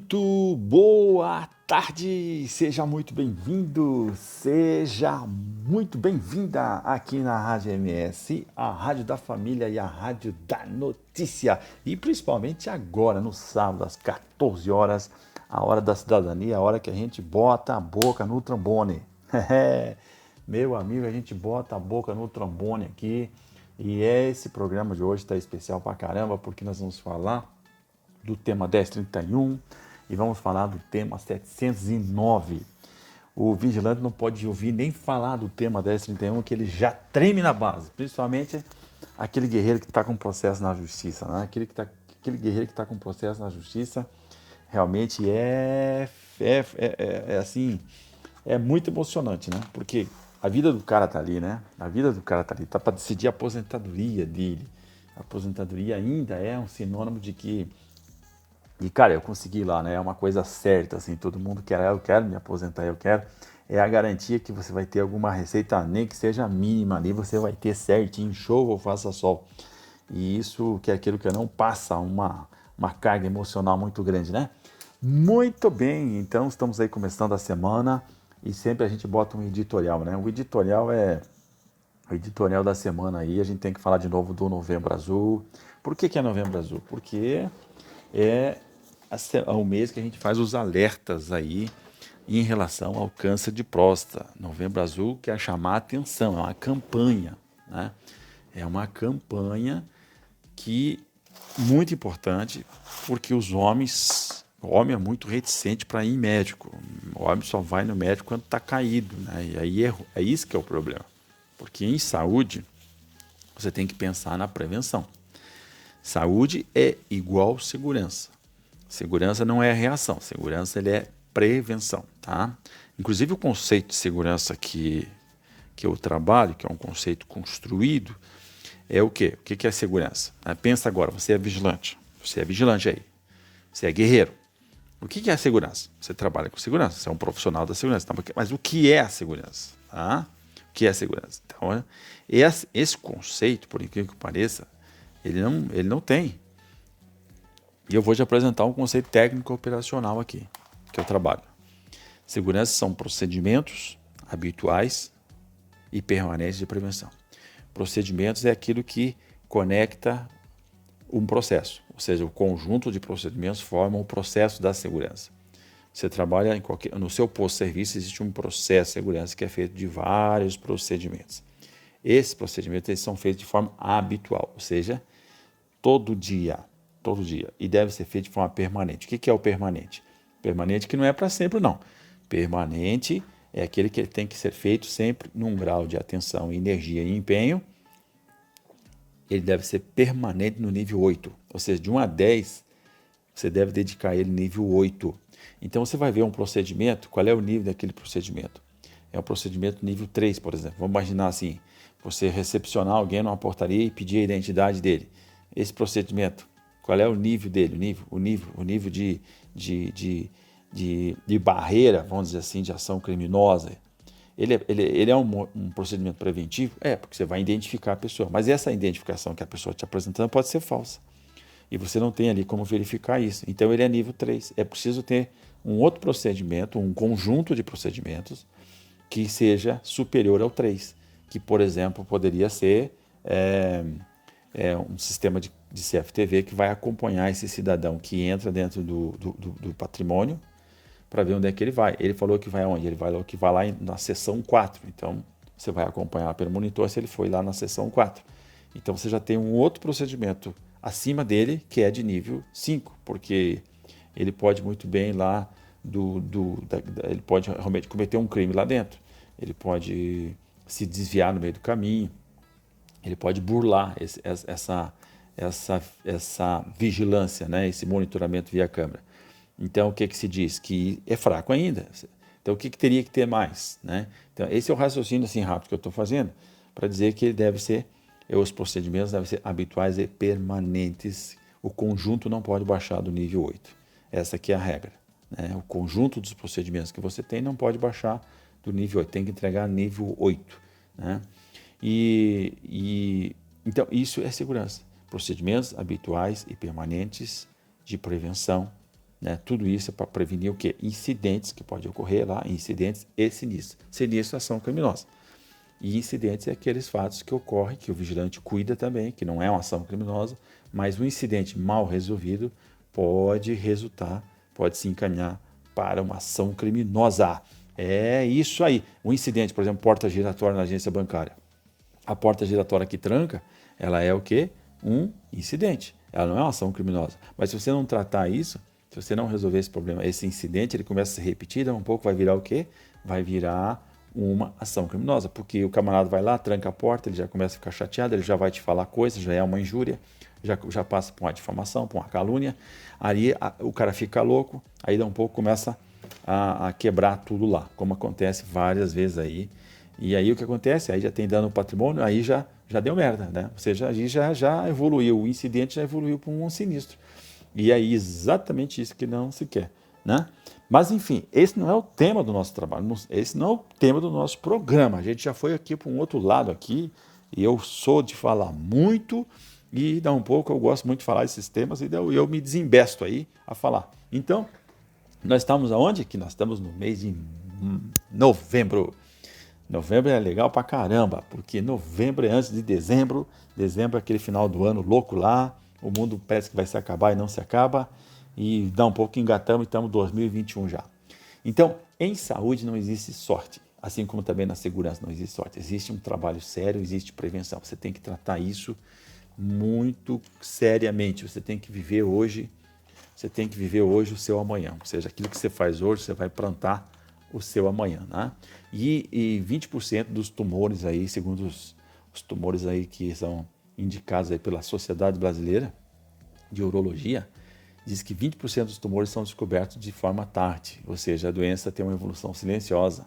Muito boa tarde, seja muito bem-vindo, seja muito bem-vinda aqui na Rádio MS, a Rádio da Família e a Rádio da Notícia. E principalmente agora, no sábado, às 14 horas, a hora da cidadania, a hora que a gente bota a boca no trombone. Meu amigo, a gente bota a boca no trombone aqui e esse programa de hoje está especial pra caramba, porque nós vamos falar do tema 1031 e vamos falar do tema 709. O vigilante não pode ouvir nem falar do tema 1031, que ele já treme na base, principalmente aquele guerreiro que está com processo na justiça, né? Aquele guerreiro que está com processo na justiça realmente assim, é muito emocionante, né? Porque a vida do cara tá ali, né? A vida do cara tá ali, tá para decidir a aposentadoria dele. A aposentadoria ainda é um sinônimo de que cara, eu consegui lá, né? É uma coisa certa, assim, todo mundo quer, eu quero me aposentar, eu quero. É a garantia que você vai ter alguma receita, nem que seja mínima ali, você vai ter certinho, show ou faça sol. E isso, que é aquilo que não passa uma carga emocional muito grande, né? Muito bem, então estamos aí começando a semana e sempre a gente bota um editorial, né? O editorial da semana aí, a gente tem que falar de novo do Novembro Azul. Por que é Novembro Azul? Porque é o mês que a gente faz os alertas aí em relação ao câncer de próstata. Novembro Azul quer chamar a atenção, é uma campanha, né? É uma campanha que muito importante, porque o homem é muito reticente para ir em médico. O homem só vai no médico quando está caído, né? E aí é isso que é o problema. Porque em saúde, você tem que pensar na prevenção. Saúde é igual segurança. Segurança não é reação, segurança ele é prevenção, tá? Inclusive o conceito de segurança que eu trabalho, que é um conceito construído, é o quê? O que é segurança? Pensa agora, você é vigilante aí, você é guerreiro. O que é a segurança? Você trabalha com segurança, você é um profissional da segurança, tá? Mas o que é a segurança? Tá? O que é a segurança? Então, esse conceito, por incrível que pareça, ele não tem. E eu vou te apresentar um conceito técnico operacional aqui, que eu trabalho. Segurança são procedimentos habituais e permanentes de prevenção. Procedimentos é aquilo que conecta um processo, ou seja, o conjunto de procedimentos forma o processo da segurança. Você trabalha no seu posto de serviço, existe um processo de segurança que é feito de vários procedimentos. Esses procedimentos eles são feitos de forma habitual, ou seja, todo dia, e deve ser feito de forma permanente. O que é o permanente? Permanente que não é para sempre, não. Permanente é aquele que tem que ser feito sempre num grau de atenção, energia e empenho. Ele deve ser permanente no nível 8, ou seja, de 1 a 10, você deve dedicar ele nível 8. Então você vai ver um procedimento, qual é o nível daquele procedimento? É um procedimento nível 3, por exemplo. Vamos imaginar assim, você recepcionar alguém numa portaria e pedir a identidade dele. Esse procedimento, qual é o nível dele? O nível de barreira, vamos dizer assim, de ação criminosa. Ele é um procedimento preventivo? É, porque você vai identificar a pessoa. Mas essa identificação que a pessoa está apresentando pode ser falsa. E você não tem ali como verificar isso. Então ele é nível 3. É preciso ter um outro procedimento, um conjunto de procedimentos que seja superior ao 3. Que, por exemplo, poderia ser um sistema de CFTV que vai acompanhar esse cidadão que entra dentro do patrimônio para ver onde é que ele vai. Ele falou que vai aonde? Ele falou que vai lá na seção 4. Então, você vai acompanhar pelo monitor se ele foi lá na seção 4. Então, você já tem um outro procedimento acima dele, que é de nível 5, porque ele pode muito bem lá, ele pode realmente cometer um crime lá dentro. Ele pode se desviar no meio do caminho. Ele pode burlar essa vigilância, né? Esse monitoramento via câmera. Então, o que se diz? Que é fraco ainda. Então, o que teria que ter mais? Né? Então, esse é o raciocínio assim, rápido que eu estou fazendo para dizer que ele deve ser, os procedimentos devem ser habituais e permanentes. O conjunto não pode baixar do nível 8. Essa aqui é a regra. Né? O conjunto dos procedimentos que você tem não pode baixar do nível 8. Tem que entregar nível 8. Né? Então, isso é segurança. Procedimentos habituais e permanentes de prevenção né? Tudo isso é para prevenir o quê? Incidentes que podem ocorrer lá, incidentes e sinistros. Sinistro é ação criminosa. E incidentes é aqueles fatos que ocorrem, que o vigilante cuida também, que não é uma ação criminosa, mas um incidente mal resolvido pode resultar, pode se encaminhar para uma ação criminosa. É isso aí. Um incidente, por exemplo, porta giratória na agência bancária. A porta giratória que tranca, ela é o quê? Um incidente. Ela não é uma ação criminosa. Mas se você não tratar isso, se você não resolver esse problema, esse incidente, ele começa a se repetir, um pouco vai virar o quê? Vai virar uma ação criminosa, porque o camarada vai lá, tranca a porta, ele já começa a ficar chateado, ele já vai te falar coisas, já é uma injúria, já passa por uma difamação, por uma calúnia, aí o cara fica louco, aí dá um pouco começa a quebrar tudo lá, como acontece várias vezes aí. E aí o que acontece? Aí já tem dano no patrimônio, aí já deu merda, né? Ou seja, aí já evoluiu, o incidente já evoluiu para um sinistro. E aí exatamente isso que não se quer, né? Mas enfim, esse não é o tema do nosso trabalho, esse não é o tema do nosso programa. A gente já foi aqui para um outro lado aqui, e eu sou de falar muito, e dá um pouco, eu gosto muito de falar esses temas, e eu me desembesto aí a falar. Então, nós estamos aonde? Que nós estamos no mês de novembro. Novembro é legal pra caramba, porque novembro é antes de dezembro, dezembro é aquele final do ano louco lá, o mundo parece que vai se acabar e não se acaba, e dá um pouco que engatamos e estamos em 2021 já. Então, em saúde não existe sorte, assim como também na segurança não existe sorte. Existe um trabalho sério, existe prevenção. Você tem que tratar isso muito seriamente. Você tem que viver hoje, o seu amanhã. Ou seja, aquilo que você faz hoje, você vai plantar o seu amanhã, né? E 20% dos tumores aí, segundo os tumores aí que são indicados aí pela Sociedade Brasileira de Urologia, diz que 20% dos tumores são descobertos de forma tarde, ou seja, a doença tem uma evolução silenciosa.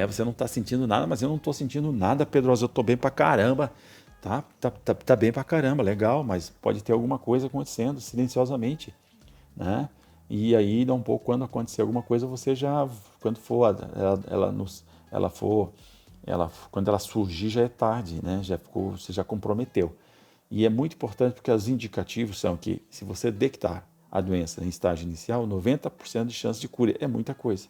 Você não está sentindo nada, mas eu não estou sentindo nada, Pedroso, eu estou bem pra caramba. Tá bem pra caramba, legal, mas pode ter alguma coisa acontecendo silenciosamente, né? E aí, dá um pouco, quando acontecer alguma coisa, você já, quando for, quando ela surgir, já é tarde, né? Você já comprometeu. E é muito importante porque os indicativos são que, se você detectar a doença em estágio inicial, 90% de chance de cura é muita coisa,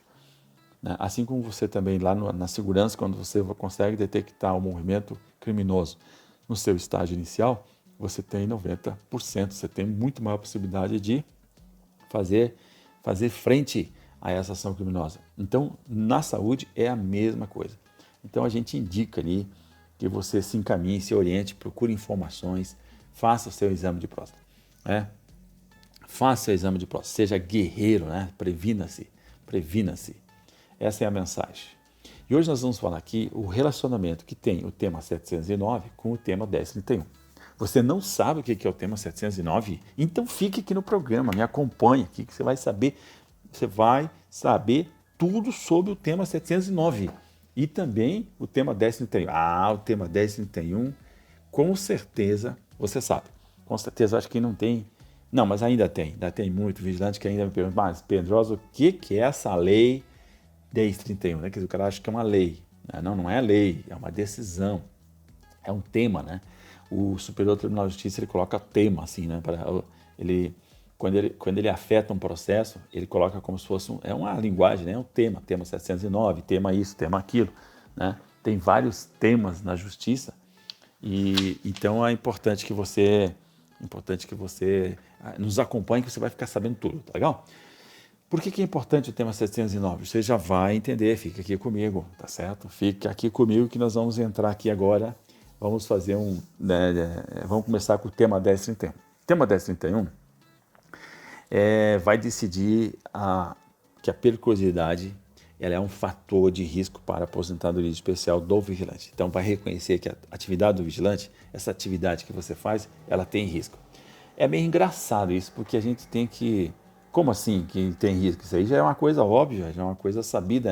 né? Assim como você também, lá na segurança, quando você consegue detectar o movimento criminoso no seu estágio inicial, você tem 90%, você tem muito maior possibilidade de fazer frente a essa ação criminosa. Então, na saúde é a mesma coisa. Então, a gente indica ali que você se encaminhe, se oriente, procure informações, faça o seu exame de próstata, né? Faça o seu exame de próstata, seja guerreiro, né? Previna-se. Essa é a mensagem. E hoje nós vamos falar aqui o relacionamento que tem o tema 709 com o tema 1031. Você não sabe o que é o tema 709? Então fique aqui no programa, me acompanhe aqui que você vai saber tudo sobre o tema 709 e também o tema 1031. O tema 1031, com certeza você sabe. Com certeza, acho que não tem. Não, mas ainda tem muito vigilante que ainda me pergunta, mas Pedroso, o que é essa lei 1031? Né? Quer dizer, o cara acha que é uma lei. Não é lei, é uma decisão. É um tema, né? O Superior Tribunal de Justiça, ele coloca tema, assim, né? Quando ele afeta um processo, ele coloca como se fosse uma linguagem, né? Um tema 709, tema isso, tema aquilo, né? Tem vários temas na justiça e então é importante que você nos acompanhe, que você vai ficar sabendo tudo, tá legal? Por que é importante o tema 709? Você já vai entender, fica aqui comigo, tá certo? Fica aqui comigo que nós vamos entrar aqui agora. Vamos fazer vamos começar com o tema 1031. O tema 1031 vai decidir que a periculosidade ela é um fator de risco para a aposentadoria especial do vigilante. Então, vai reconhecer que a atividade do vigilante, essa atividade que você faz, ela tem risco. É meio engraçado isso, porque a gente tem que... Como assim que tem risco? Isso aí já é uma coisa óbvia, já é uma coisa sabida,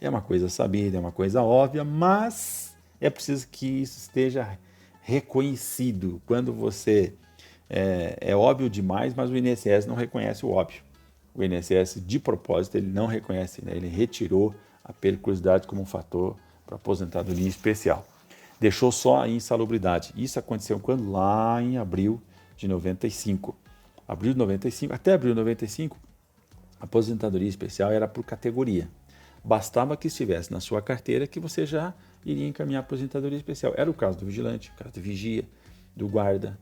é uma coisa sabida, é uma coisa óbvia, mas é preciso que isso esteja reconhecido. Quando você... É óbvio demais, mas o INSS não reconhece o óbvio. O INSS, de propósito, ele não reconhece, né? Ele retirou a periculosidade como um fator para aposentadoria especial. Deixou só a insalubridade. Isso aconteceu quando? Lá em abril de 95. Abril de 95, até abril de 95, a aposentadoria especial era por categoria. Bastava que estivesse na sua carteira que você já iria encaminhar a aposentadoria especial. Era o caso do vigilante, o caso do vigia, do guarda,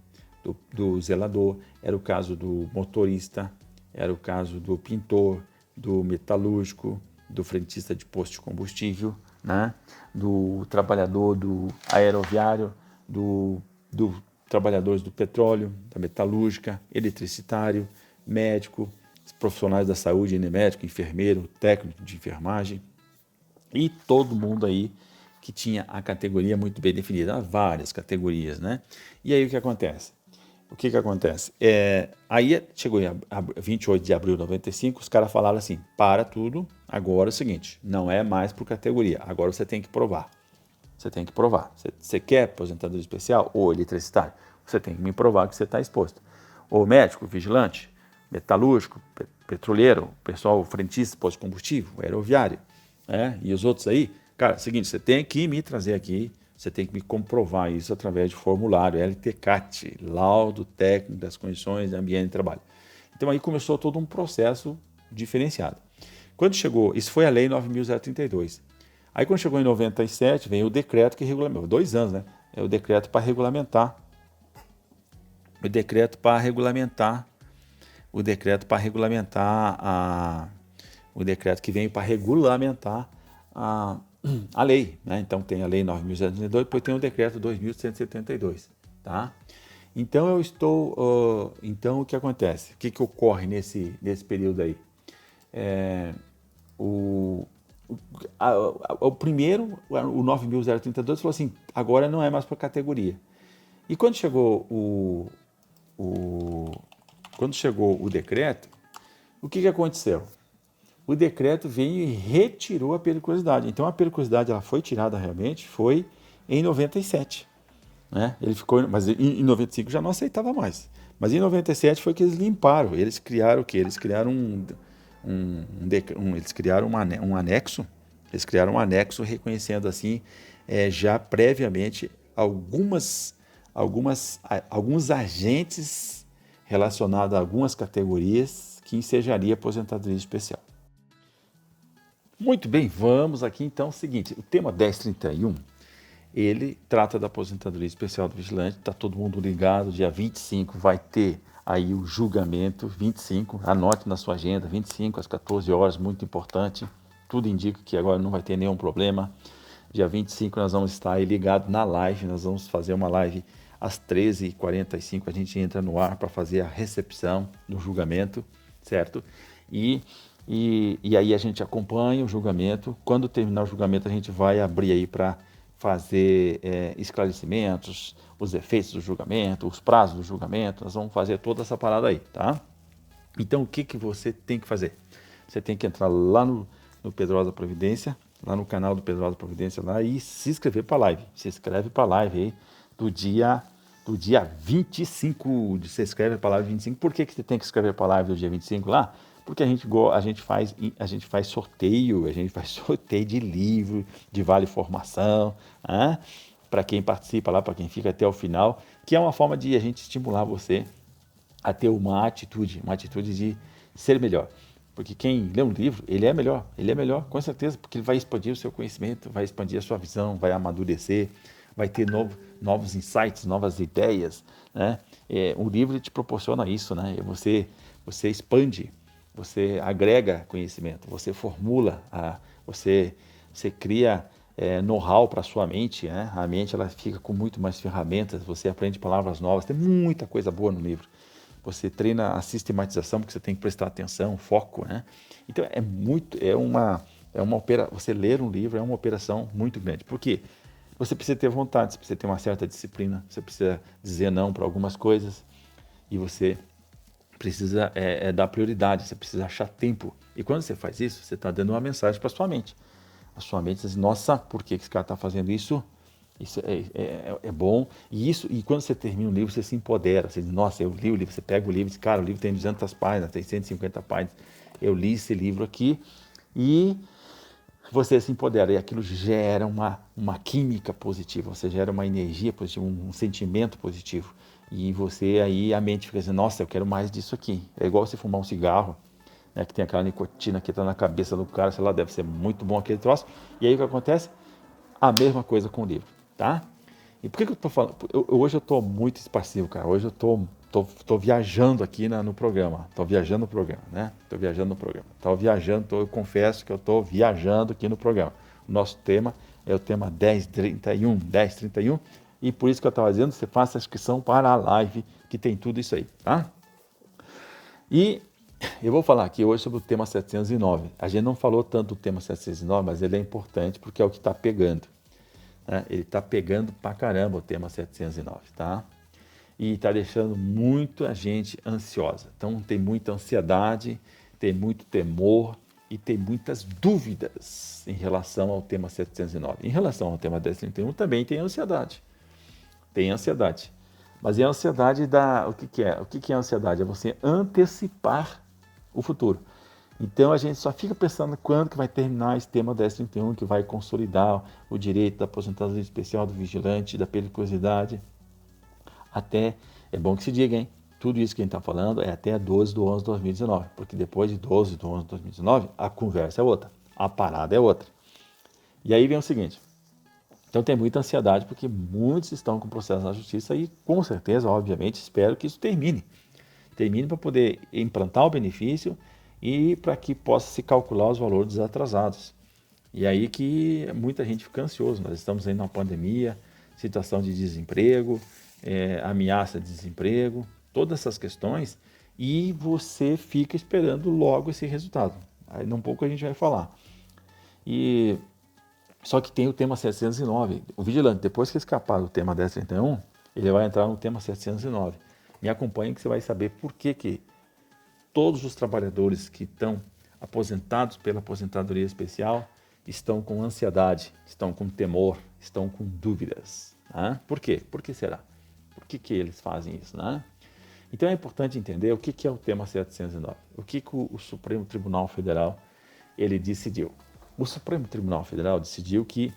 do zelador, era o caso do motorista, era o caso do pintor, do metalúrgico, do frentista de posto de combustível, né? Do trabalhador do aeroviário, do trabalhadores do petróleo, da metalúrgica, eletricitário, médico, profissionais da saúde, médico, enfermeiro, técnico de enfermagem e todo mundo aí que tinha a categoria muito bem definida, há várias categorias, né? E aí o que acontece? Aí chegou em 28 de abril de 95, os caras falaram assim, para tudo, agora é o seguinte, não é mais por categoria, agora você tem que provar. Você tem que provar. Você quer aposentadoria especial ou eletricitário? Você tem que me provar que você está exposto. Ou médico, vigilante, metalúrgico, petroleiro, pessoal frentista, posto de combustível, aeroviário, e os outros aí. Cara, é o seguinte, você tem que me trazer aqui, você tem que me comprovar isso através de formulário LTCAT, laudo técnico das condições de ambiente de trabalho. Então aí começou todo um processo diferenciado. Quando chegou, isso foi a lei 9.032. Aí quando chegou em 97, vem o decreto que regulamenta, 2 anos, né? É o decreto para regulamentar. O decreto para regulamentar. O decreto para regulamentar o decreto que veio para regulamentar a lei, né? Então tem a lei 9.032, depois tem o decreto 2.172, tá? Então eu estou, então o que acontece? O que ocorre nesse período aí? O primeiro, o 9.032, falou assim, agora não é mais para categoria. E quando chegou o decreto, o que aconteceu? O decreto veio e retirou a periculosidade. Então a periculosidade ela foi tirada realmente, foi em 97. Né? Ele ficou, mas em 95 já não aceitava mais. Mas em 97 foi que eles limparam. Eles criaram o quê? Eles criaram eles criaram um anexo. Eles criaram um anexo reconhecendo assim, já previamente alguns agentes relacionados a algumas categorias que ensejaria aposentadoria especial. Muito bem, vamos aqui então o seguinte, o tema 1031, ele trata da aposentadoria especial do vigilante, está todo mundo ligado, dia 25 vai ter aí o julgamento, 25, anote na sua agenda, 25 às 14 horas, muito importante, tudo indica que agora não vai ter nenhum problema. Dia 25 nós vamos estar aí ligados na live, nós vamos fazer uma live às 13h45, a gente entra no ar para fazer a recepção do julgamento, certo? E aí a gente acompanha o julgamento, quando terminar o julgamento a gente vai abrir aí para fazer esclarecimentos, os efeitos do julgamento, os prazos do julgamento, nós vamos fazer toda essa parada aí, tá? Então o que você tem que fazer? Você tem que entrar lá no Pedrosa Providência, lá no canal do Pedrosa Providência lá e se inscrever para a live. Se inscreve para a live aí do dia 25, você escreve para a live 25. Por que você tem que escrever para a live do dia 25 lá? Porque a gente faz sorteio, de livro, de vale formação, né? Para quem participa lá, para quem fica até o final, que é uma forma de a gente estimular você a ter uma atitude de ser melhor. Porque quem lê um livro, ele é melhor, com certeza, porque ele vai expandir o seu conhecimento, vai expandir a sua visão, vai amadurecer, vai ter novos insights, novas ideias, né? O livro te proporciona isso, né? Você expande, você agrega conhecimento, você formula, você cria know-how para a sua mente, né? A mente ela fica com muito mais ferramentas, você aprende palavras novas, tem muita coisa boa no livro. Você treina a sistematização, porque você tem que prestar atenção, foco, né? Então você ler um livro é uma operação muito grande. Por quê? Você precisa ter vontade, você precisa ter uma certa disciplina, você precisa dizer não para algumas coisas e você precisa dar prioridade, você precisa achar tempo. E quando você faz isso, você está dando uma mensagem para a sua mente. A sua mente diz, nossa, por que esse cara está fazendo isso? Isso é bom. E quando você termina o livro, você se empodera. Você diz, nossa, eu li o livro. Você pega o livro e diz, cara, o livro tem 200 páginas, tem 150 páginas. Eu li esse livro aqui e você se empodera. E aquilo gera uma química positiva, você gera uma energia positiva, um sentimento positivo. E você aí, a mente fica assim, nossa, eu quero mais disso aqui. É igual você fumar um cigarro, né, que tem aquela nicotina que está na cabeça do cara, sei lá, deve ser muito bom aquele troço. E aí o que acontece? A mesma coisa com o livro, tá? E por que eu tô falando? Hoje eu tô muito expansivo, cara. Hoje eu tô viajando aqui no programa. Tô viajando no programa, né? Tô viajando no programa. Tô viajando, eu confesso que eu tô viajando aqui no programa. O nosso tema é o tema 1031, 1031. E por isso que eu estava dizendo, você faça a inscrição para a live, que tem tudo isso aí, tá? E eu vou falar aqui hoje sobre o tema 709. A gente não falou tanto do tema 709, mas ele é importante porque é o que está pegando. Né? Ele está pegando pra caramba o tema 709, tá? E está deixando muita gente ansiosa. Então tem muita ansiedade, tem muito temor e tem muitas dúvidas em relação ao tema 709. Em relação ao tema 1031 também tem ansiedade. Tem ansiedade. Mas é a ansiedade da... O que, que é? O que, que é a ansiedade? É você antecipar o futuro. Então a gente só fica pensando quando que vai terminar esse tema 1031, que vai consolidar o direito da aposentadoria especial do vigilante, da periculosidade. Até, é bom que se diga, hein? Tudo isso que a gente está falando é até 12 de 11 de 2019, porque depois de 12 de 11 de 2019, a conversa é outra, a parada é outra. E aí vem o seguinte, então tem muita ansiedade porque muitos estão com processo na justiça e com certeza, obviamente, espero que isso termine. Termine para poder implantar o benefício e para que possa se calcular os valores atrasados. E aí que muita gente fica ansioso. Nós estamos aí numa pandemia, situação de desemprego, ameaça de desemprego, todas essas questões, e você fica esperando logo esse resultado. Aí um pouco a gente vai falar. E só que tem o tema 709. O vigilante, depois que escapar do tema 1031, ele vai entrar no tema 709. Me acompanhe que você vai saber por que todos os trabalhadores que estão aposentados pela aposentadoria especial estão com ansiedade, estão com temor, estão com dúvidas. Né? Por quê? Por que será? Por que eles fazem isso? Né? Então é importante entender o que é o tema 709. O que o Supremo Tribunal Federal ele decidiu. O Supremo Tribunal Federal decidiu que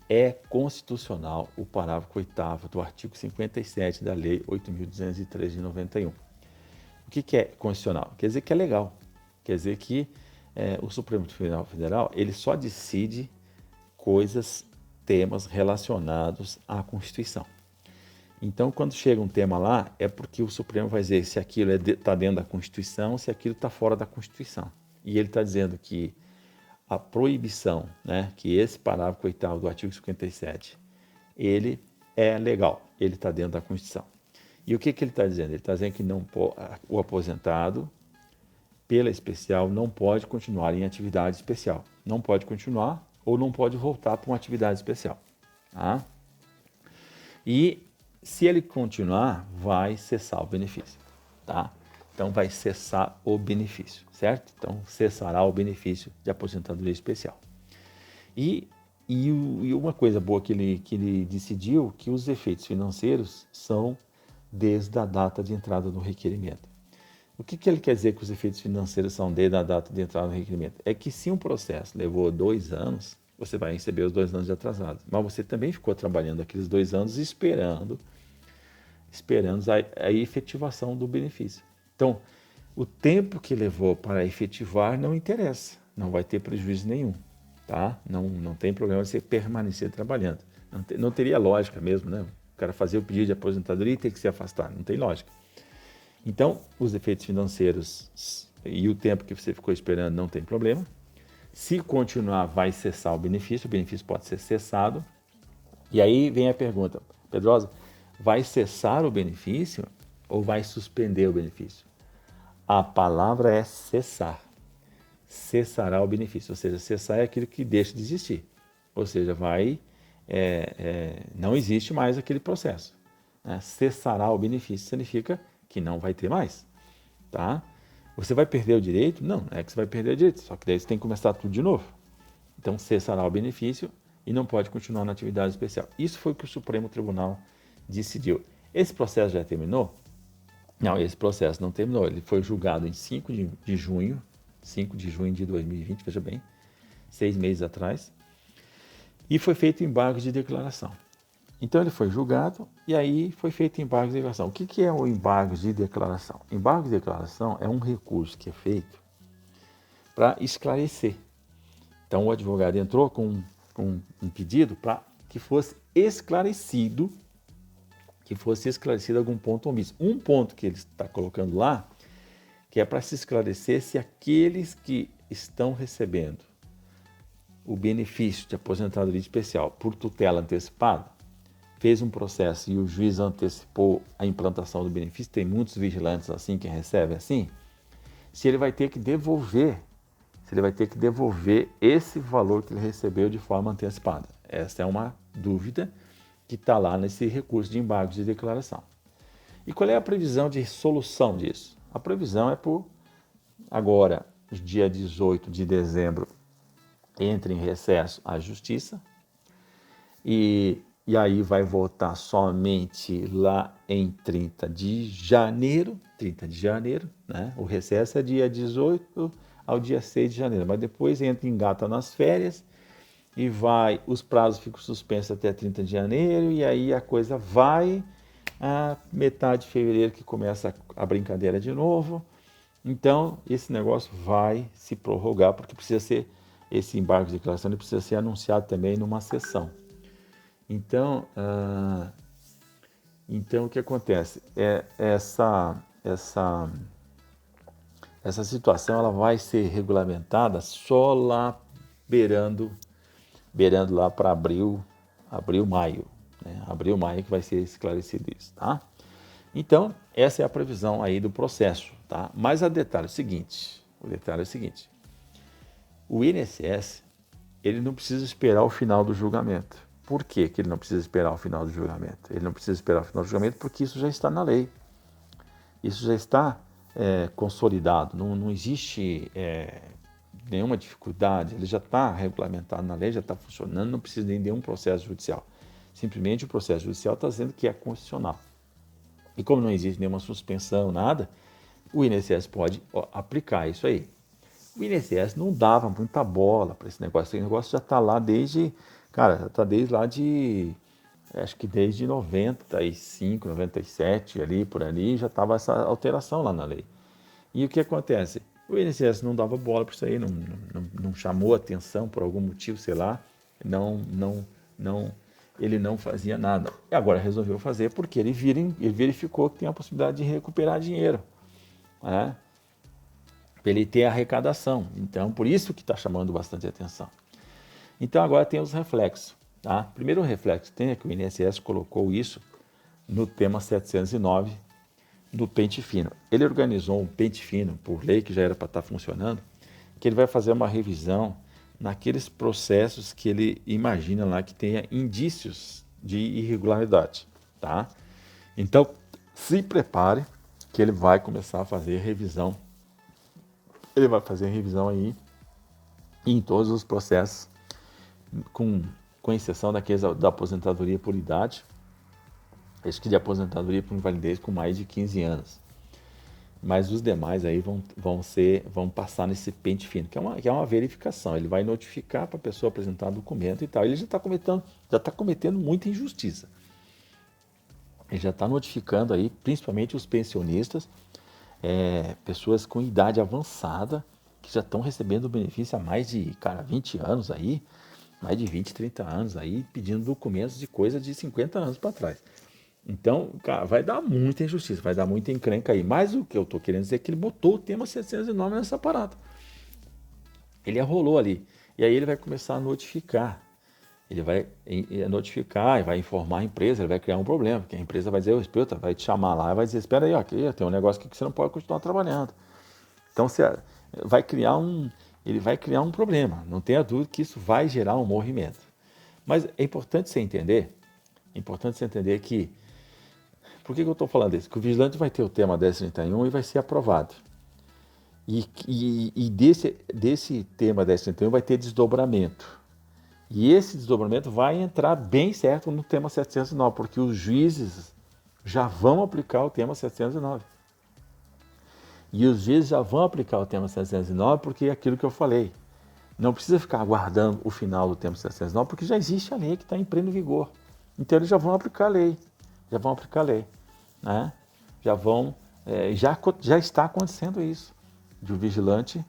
é constitucional o parágrafo 8º do artigo 57 da Lei 8.203 de 91. O que é constitucional? Quer dizer que é legal. Quer dizer que o Supremo Tribunal Federal ele só decide coisas, temas relacionados à Constituição. Então, quando chega um tema lá, é porque o Supremo vai dizer se aquilo está dentro da Constituição, se aquilo está fora da Constituição. E ele está dizendo que a proibição, né, que esse parágrafo 8º do artigo 57, ele é legal, ele está dentro da Constituição. E o que ele está dizendo? Ele está dizendo que o aposentado, pela especial, não pode continuar em atividade especial. Não pode continuar ou não pode voltar para uma atividade especial. Tá? E se ele continuar, vai cessar o benefício. Tá? Então vai cessar o benefício, certo? Então cessará o benefício de aposentadoria especial. E uma coisa boa que ele decidiu, que os efeitos financeiros são desde a data de entrada do requerimento. O que ele quer dizer que os efeitos financeiros são desde a data de entrada do requerimento? É que se um processo levou 2 anos, você vai receber os 2 anos de atrasado. Mas você também ficou trabalhando aqueles 2 anos esperando a efetivação do benefício. Então, o tempo que levou para efetivar não interessa, não vai ter prejuízo nenhum. Tá? Não tem problema você permanecer trabalhando. Não teria lógica mesmo, né? O cara fazer o pedido de aposentadoria e ter que se afastar, não tem lógica. Então, os efeitos financeiros e o tempo que você ficou esperando não tem problema. Se continuar, vai cessar o benefício pode ser cessado. E aí vem a pergunta, Pedrosa, vai cessar o benefício ou vai suspender o benefício? A palavra é cessar. Cessará o benefício, ou seja, cessar é aquilo que deixa de existir. Ou seja, não existe mais aquele processo. Né? Cessará o benefício significa que não vai ter mais. Tá? Você vai perder o direito? Não é que você vai perder o direito, só que daí você tem que começar tudo de novo. Então, cessará o benefício e não pode continuar na atividade especial. Isso foi o que o Supremo Tribunal decidiu. Esse processo já terminou? Não, esse processo não terminou. Ele foi julgado em 5 de junho de 2020, veja bem, 6 meses atrás, e foi feito embargo de declaração. Então ele foi julgado e aí foi feito embargo de declaração. O que é o embargo de declaração? Embargo de declaração é um recurso que é feito para esclarecer. Então o advogado entrou com um pedido para que fosse esclarecido algum ponto omisso. Um ponto que ele está colocando lá, que é para se esclarecer se aqueles que estão recebendo o benefício de aposentadoria especial por tutela antecipada, fez um processo e o juiz antecipou a implantação do benefício, tem muitos vigilantes assim que recebem assim, se ele vai ter que devolver esse valor que ele recebeu de forma antecipada. Essa é uma dúvida que está lá nesse recurso de embargo de declaração. E qual é a previsão de solução disso? A previsão é por agora, dia 18 de dezembro, entra em recesso a Justiça e aí vai votar somente lá em 30 de janeiro, né? O recesso é dia 18 ao dia 6 de janeiro, mas depois engata nas férias e os prazos ficam suspensos até 30 de janeiro e aí a coisa vai a metade de fevereiro que começa a brincadeira de novo. Então, esse negócio vai se prorrogar, porque esse embargo de declaração precisa ser anunciado também numa sessão. Então, o que acontece? Essa situação ela vai ser regulamentada só lá beirando lá para abril, maio. Né? Abril, maio que vai ser esclarecido isso, tá? Então, essa é a previsão aí do processo, tá? Mas o detalhe é o seguinte, o INSS, ele não precisa esperar o final do julgamento. Por que ele não precisa esperar o final do julgamento? Ele não precisa esperar o final do julgamento porque isso já está na lei. Isso já está consolidado, não existe nenhuma dificuldade, ele já está regulamentado na lei, já está funcionando, não precisa de nenhum processo judicial. Simplesmente o processo judicial está dizendo que é constitucional. E como não existe nenhuma suspensão, nada, o INSS pode aplicar isso aí. O INSS não dava muita bola para esse negócio já está lá desde, acho que desde 95, 97, por ali, já estava essa alteração lá na lei. E o que acontece? O INSS não dava bola para isso aí, não chamou atenção por algum motivo, sei lá, ele não fazia nada. E agora resolveu fazer porque ele verificou que tem a possibilidade de recuperar dinheiro, né? Para ele ter arrecadação. Então, por isso que está chamando bastante atenção. Então, agora tem os reflexos. Tá? Primeiro reflexo tem é que o INSS colocou isso no tema 709 do pente fino. Ele organizou um pente fino, por lei, que já era para estar funcionando, que ele vai fazer uma revisão naqueles processos que ele imagina lá que tenha indícios de irregularidade. Tá? Então, se prepare que ele vai começar a fazer revisão. Ele vai fazer revisão aí em todos os processos, com exceção daqueles da aposentadoria por idade, acho que de aposentadoria por invalidez com mais de 15 anos. Mas os demais aí vão passar nesse pente fino, que é uma verificação. Ele vai notificar para a pessoa apresentar documento e tal. Ele já está cometendo muita injustiça. Ele já está notificando aí, principalmente os pensionistas, pessoas com idade avançada, que já estão recebendo o benefício há mais de 20 anos aí, mais de 20, 30 anos aí, pedindo documentos de coisa de 50 anos para trás. Então, cara, vai dar muita injustiça, vai dar muita encrenca aí. Mas o que eu estou querendo dizer é que ele botou o tema 709 nessa parada. Ele arrolou ali. E aí ele vai começar a notificar. Ele vai notificar e vai informar a empresa, ele vai criar um problema, porque a empresa vai dizer, vai te chamar lá e vai dizer, espera aí, aqui tem um negócio aqui que você não pode continuar trabalhando. Então, ele vai criar um problema. Não tenha dúvida que isso vai gerar um morrimento. Mas é importante você entender que, por que eu estou falando isso? Que o vigilante vai ter o tema 1031 e vai ser aprovado. E desse tema 1031 vai ter desdobramento. E esse desdobramento vai entrar bem certo no tema 709, porque os juízes já vão aplicar o tema 709. E os juízes já vão aplicar o tema 709 porque é aquilo que eu falei. Não precisa ficar aguardando o final do tema 709, porque já existe a lei que está em pleno vigor. Então eles já vão aplicar a lei, né? Já está acontecendo isso. De o vigilante,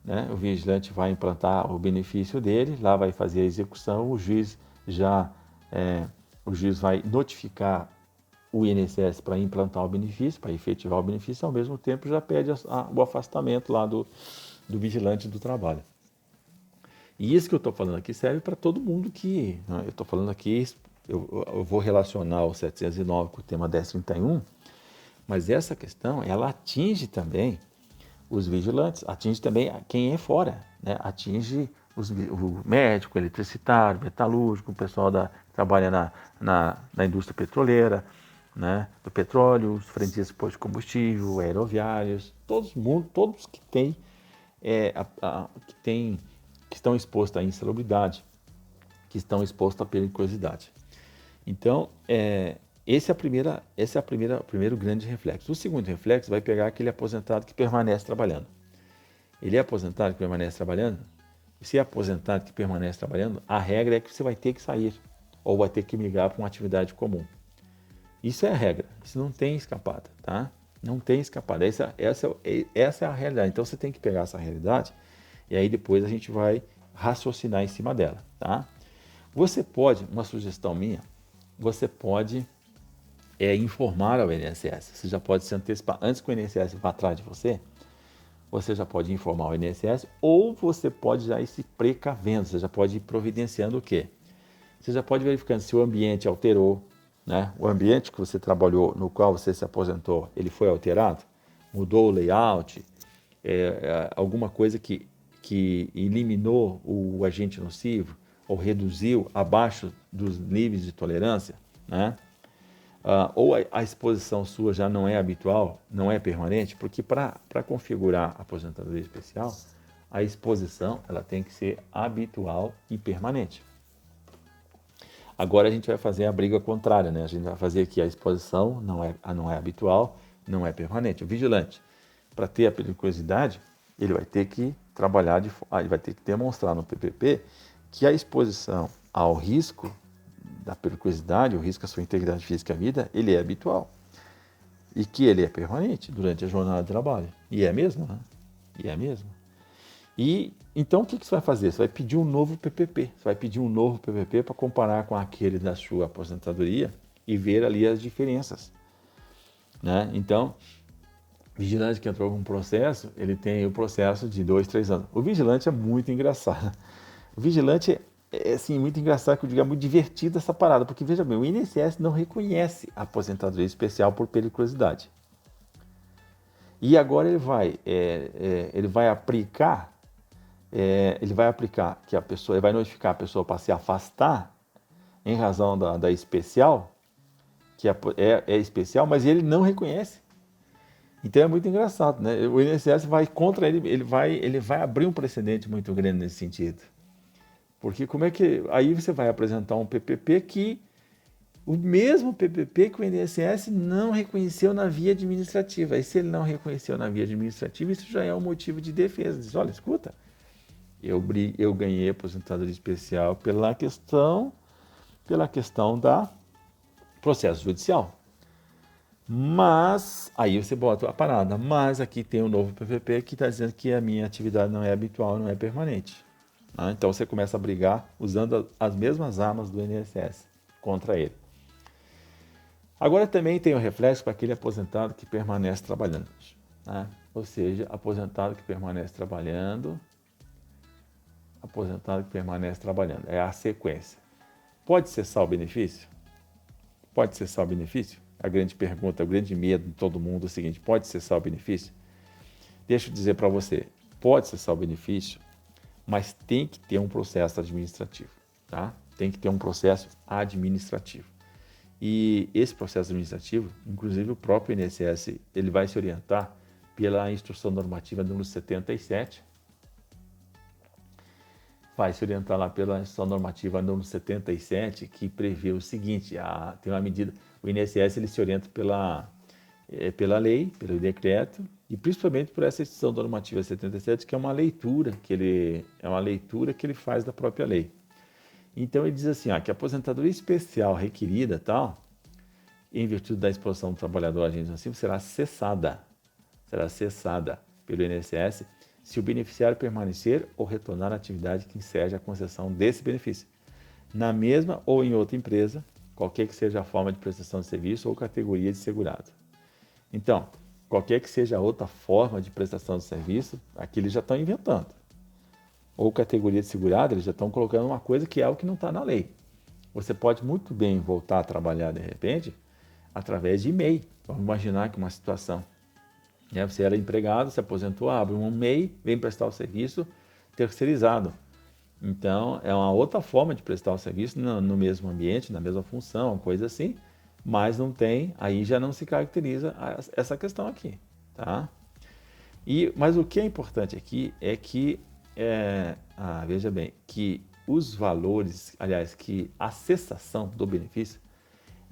né? O vigilante vai implantar o benefício dele, lá vai fazer a execução, o juiz vai notificar o INSS para implantar o benefício, para efetivar o benefício, ao mesmo tempo já pede o afastamento lá do vigilante do trabalho. E isso que eu estou falando aqui serve para todo mundo que... Né, eu estou falando aqui, eu vou relacionar o 709 com o tema 1031, mas essa questão, ela atinge também os vigilantes, atinge também quem é fora, né? Atinge o médico, o eletricitário, o metalúrgico, o pessoal que trabalha na indústria petroleira, né? Do petróleo, os frentistas de posto de combustível, aeroviários, todos que têm que estão expostos à insalubridade, que estão expostos à periculosidade. Então, esse é o primeiro grande reflexo. O segundo reflexo vai pegar aquele aposentado que permanece trabalhando. Ele é aposentado que permanece trabalhando? Se é aposentado que permanece trabalhando, a regra é que você vai ter que sair ou vai ter que migrar para uma atividade comum. Isso é a regra, isso não tem escapada, tá? Não tem escapada, essa é a realidade. Então você tem que pegar essa realidade e aí depois a gente vai raciocinar em cima dela, tá? Você pode, uma sugestão minha, você pode informar ao INSS. Você já pode se antecipar. Antes que o INSS vá atrás de você, você já pode informar o INSS ou você pode já ir se precavendo. Você já pode ir providenciando o quê? Você já pode ir verificando se o ambiente alterou, né? O ambiente que você trabalhou, no qual você se aposentou, ele foi alterado? Mudou o layout? Alguma coisa que eliminou o agente nocivo ou reduziu abaixo dos níveis de tolerância, né? Ou a exposição sua já não é habitual, não é permanente, porque para configurar a aposentadoria especial, a exposição ela tem que ser habitual e permanente. Agora a gente vai fazer a briga contrária, né? A gente vai fazer que a exposição não é habitual, não é permanente. O vigilante, para ter a periculosidade, ele vai ter que trabalhar, ele vai ter que demonstrar no PPP que a exposição ao risco da periculosidade, o risco à sua integridade física e à vida, ele é habitual. E que ele é permanente durante a jornada de trabalho. E é mesmo, né? E é mesmo. E então o que você vai fazer? Você vai pedir um novo PPP. Você vai pedir um novo PPP para comparar com aquele da sua aposentadoria e ver ali as diferenças, né? Então, o vigilante que entrou com um processo, ele tem o processo de 2, 3 anos. O vigilante é muito engraçado. O vigilante é assim, muito engraçado, que eu digo, é muito divertido essa parada, porque veja bem, o INSS não reconhece a aposentadoria especial por periculosidade. E agora ele vai aplicar que a pessoa, ele vai notificar a pessoa para se afastar em razão da especial, que é especial, mas ele não reconhece. Então é muito engraçado, né? O INSS vai contra ele vai abrir um precedente muito grande nesse sentido. Porque como é que... Aí você vai apresentar um PPP que... O mesmo PPP que o INSS não reconheceu na via administrativa. E se ele não reconheceu na via administrativa, isso já é um motivo de defesa. Diz, olha, escuta, eu ganhei aposentadoria especial pela questão da processo judicial. Mas, aí você bota a parada, mas aqui tem um novo PPP que está dizendo que a minha atividade não é habitual, não é permanente. Então você começa a brigar usando as mesmas armas do INSS contra ele. Agora também tem o reflexo para aquele aposentado que permanece trabalhando, né? Ou seja, aposentado que permanece trabalhando, é a sequência. Pode cessar o benefício? Pode cessar o benefício? A grande pergunta, o grande medo de todo mundo é o seguinte: pode cessar o benefício? Deixa eu dizer para você, pode cessar o benefício, mas tem que ter um processo administrativo, tá? Tem que ter um processo administrativo. E esse processo administrativo, inclusive o próprio INSS, ele vai se orientar pela Instrução Normativa número 77, vai se orientar lá pela Instrução Normativa número 77, que prevê o seguinte, tem uma medida, o INSS ele se orienta pela lei, pelo decreto, e principalmente por essa Instrução Normativa 77, que é uma leitura que ele faz da própria lei. Então ele diz assim, que a aposentadoria especial requerida, tal, em virtude da exposição do trabalhador a agente nocivo, será cessada pelo INSS se o beneficiário permanecer ou retornar à atividade que enseja a concessão desse benefício, na mesma ou em outra empresa, qualquer que seja a forma de prestação de serviço ou categoria de segurado. Então, qualquer que seja a outra forma de prestação de serviço, aqui eles já estão inventando. Ou categoria de segurado, eles já estão colocando uma coisa que é o que não está na lei. Você pode muito bem voltar a trabalhar, de repente, através de MEI. Vamos imaginar que uma situação. Você era empregado, se aposentou, abre um MEI, vem prestar o serviço terceirizado. Então, é uma outra forma de prestar o serviço no mesmo ambiente, na mesma função, uma coisa assim, mas não tem, aí já não se caracteriza essa questão aqui, tá? Mas o que é importante aqui é que, veja bem, que os valores, aliás, que a cessação do benefício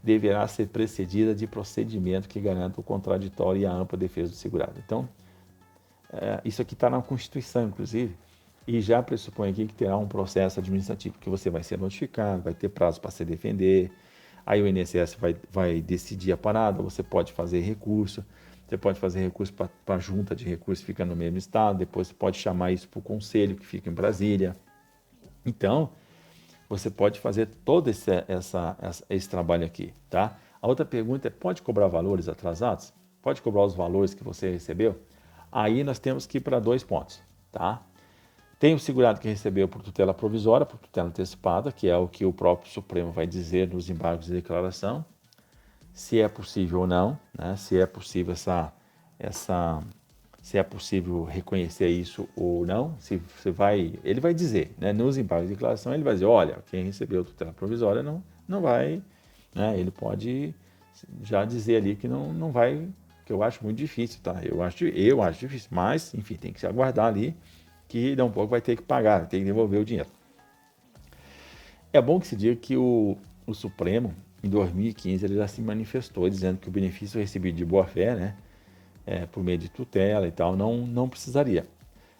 deverá ser precedida de procedimento que garanta o contraditório e a ampla defesa do segurado. Então, isso aqui está na Constituição, inclusive, e já pressupõe aqui que terá um processo administrativo, que você vai ser notificado, vai ter prazo para se defender, aí o INSS vai decidir a parada, você pode fazer recurso para a junta de recursos que fica no mesmo estado, depois você pode chamar isso para o conselho que fica em Brasília. Então, você pode fazer todo esse trabalho aqui, tá? A outra pergunta é, pode cobrar valores atrasados? Pode cobrar os valores que você recebeu? Aí nós temos que ir para 2 pontos, tá? Tem o segurado que recebeu por tutela provisória, por tutela antecipada, que é o que o próprio Supremo vai dizer nos embargos de declaração, se é possível ou não, né? Se é possível se é possível reconhecer isso ou não, ele vai dizer, né? Nos embargos de declaração ele vai dizer, olha, quem recebeu tutela provisória não vai, né? Ele pode já dizer ali que não vai, que eu acho muito difícil, tá? Eu acho difícil, mas, enfim, tem que se aguardar ali, que daqui a um pouco vai ter que pagar, vai ter que devolver o dinheiro. É bom que se diga que o Supremo, em 2015, ele já se manifestou dizendo que o benefício recebido de boa-fé, né, por meio de tutela e tal, não precisaria.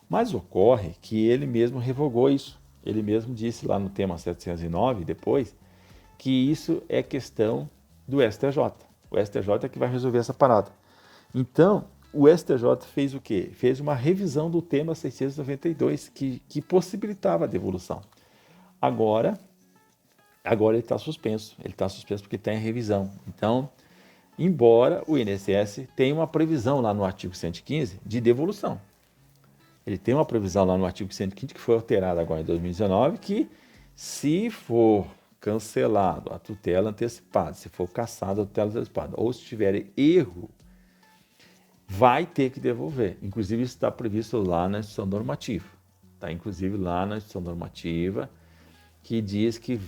Mas ocorre que ele mesmo revogou isso. Ele mesmo disse lá no tema 709, depois, que isso é questão do STJ. O STJ é que vai resolver essa parada. Então, o STJ fez o quê? Fez uma revisão do tema 692, que possibilitava a devolução. Agora ele está suspenso. Ele está suspenso porque está em revisão. Então, embora o INSS tenha uma previsão lá no artigo 115 de devolução. Ele tem uma previsão lá no artigo 115 que foi alterada agora em 2019, que se for cancelado a tutela antecipada, se for cassada a tutela antecipada, ou se tiver erro, vai ter que devolver. Inclusive, isso está previsto lá na instituição normativa. Está inclusive lá na instituição normativa, que diz que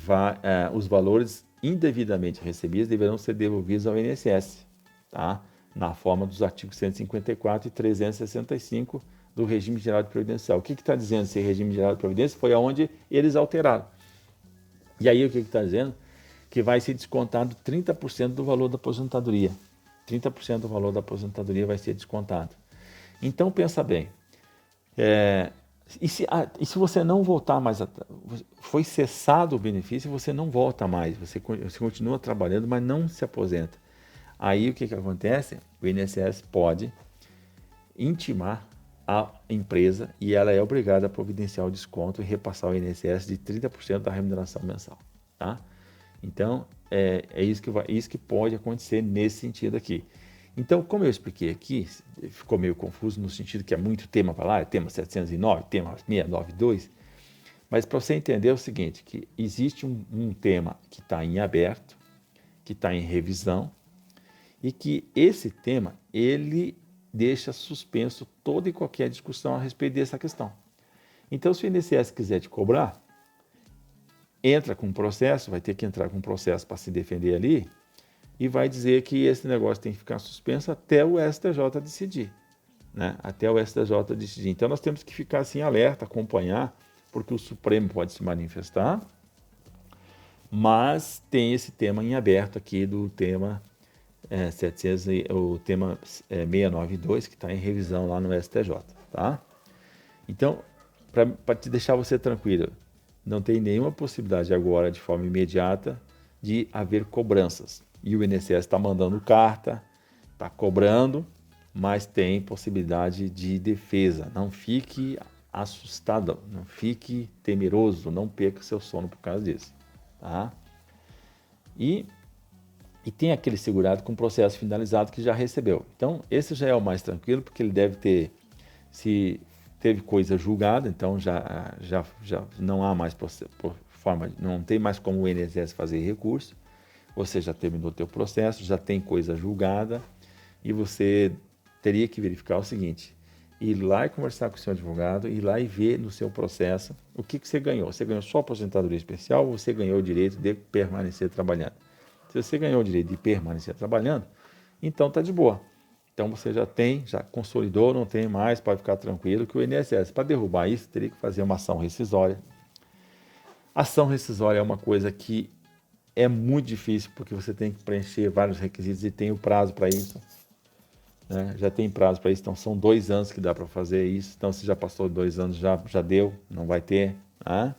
os valores indevidamente recebidos deverão ser devolvidos ao INSS, tá? Na forma dos artigos 154 e 365 do Regime Geral de Previdência. O que está dizendo esse Regime Geral de Previdência? Foi aonde eles alteraram. E aí o que está dizendo? Que vai ser descontado 30% do valor da aposentadoria. 30% do valor da aposentadoria vai ser descontado. Então, pensa bem. E se você não voltar mais, foi cessado o benefício, você não volta mais, você continua trabalhando, mas não se aposenta. Aí o que acontece? O INSS pode intimar a empresa e ela é obrigada a providenciar o desconto e repassar ao INSS de 30% da remuneração mensal. Tá? Então, isso que pode acontecer nesse sentido aqui. Então, como eu expliquei aqui, ficou meio confuso no sentido que é muito tema para lá, é tema 709, tema 692, mas para você entender é o seguinte, que existe um tema que está em aberto, que está em revisão, e que esse tema, ele deixa suspenso toda e qualquer discussão a respeito dessa questão. Então, se o INSS quiser te cobrar, entra com um processo, vai ter que entrar com um processo para se defender ali, e vai dizer que esse negócio tem que ficar suspenso até o STJ decidir, né? Até o STJ decidir. Então, nós temos que ficar assim alerta, acompanhar, porque o Supremo pode se manifestar, mas tem esse tema em aberto aqui do tema 692, que está em revisão lá no STJ, tá? Então, para te deixar você tranquilo, não tem nenhuma possibilidade agora, de forma imediata, de haver cobranças. E o INSS está mandando carta, está cobrando, mas tem possibilidade de defesa. Não fique assustado, não fique temeroso, não perca seu sono por causa disso. Tá? E tem aquele segurado com processo finalizado que já recebeu. Então, esse já é o mais tranquilo, porque ele deve ter, se teve coisa julgada, então já não há mais não tem mais como o INSS fazer recurso. Você já terminou o teu processo, já tem coisa julgada, e você teria que verificar o seguinte: ir lá e conversar com o seu advogado, ir lá e ver no seu processo o que você ganhou. Você ganhou só aposentadoria especial ou você ganhou o direito de permanecer trabalhando? Se você ganhou o direito de permanecer trabalhando, então está de boa. Então você já consolidou, não tem mais, pode ficar tranquilo que o INSS, para derrubar isso, teria que fazer uma ação rescisória. Ação rescisória é uma coisa que é muito difícil, porque você tem que preencher vários requisitos e tem o prazo para isso. Né? Já tem prazo para isso, então são 2 anos que dá para fazer isso. Então, se já passou 2 anos, já deu, não vai ter. Né?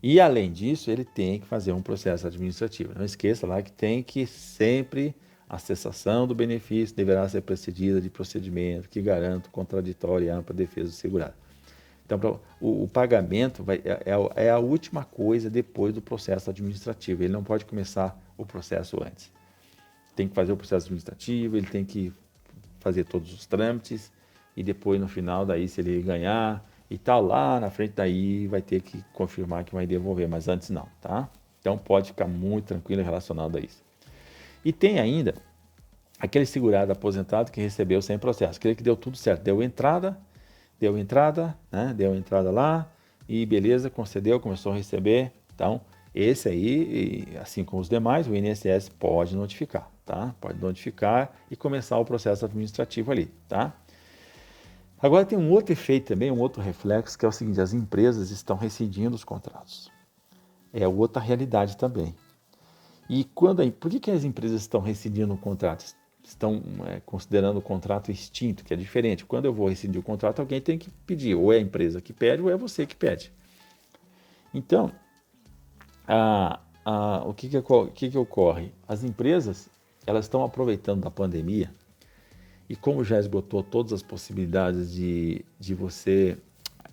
E além disso, ele tem que fazer um processo administrativo. Não esqueça lá que tem que sempre a cessação do benefício deverá ser precedida de procedimento que garanta contraditória e ampla defesa do segurado. Então, o pagamento é a última coisa depois do processo administrativo. Ele não pode começar o processo antes. Tem que fazer o processo administrativo, ele tem que fazer todos os trâmites e depois, no final, daí, se ele ganhar e tal, lá na frente, daí vai ter que confirmar que vai devolver, mas antes não, tá? Então, pode ficar muito tranquilo relacionado a isso. E tem ainda aquele segurado aposentado que recebeu sem processo, aquele que deu tudo certo, deu entrada, né? Deu entrada lá e beleza, concedeu, começou a receber. Então, esse aí, assim como os demais, o INSS pode notificar, tá? Pode notificar e começar o processo administrativo ali, tá? Agora tem um outro efeito também, um outro reflexo, que é o seguinte: as empresas estão rescindindo os contratos. É outra realidade também. E por que as empresas estão rescindindo contratos? Estão considerando o contrato extinto, que é diferente. Quando eu vou rescindir o contrato, alguém tem que pedir, ou é a empresa que pede, ou é você que pede. Então, o que ocorre? As empresas, elas estão aproveitando da pandemia, e como já esgotou todas as possibilidades de você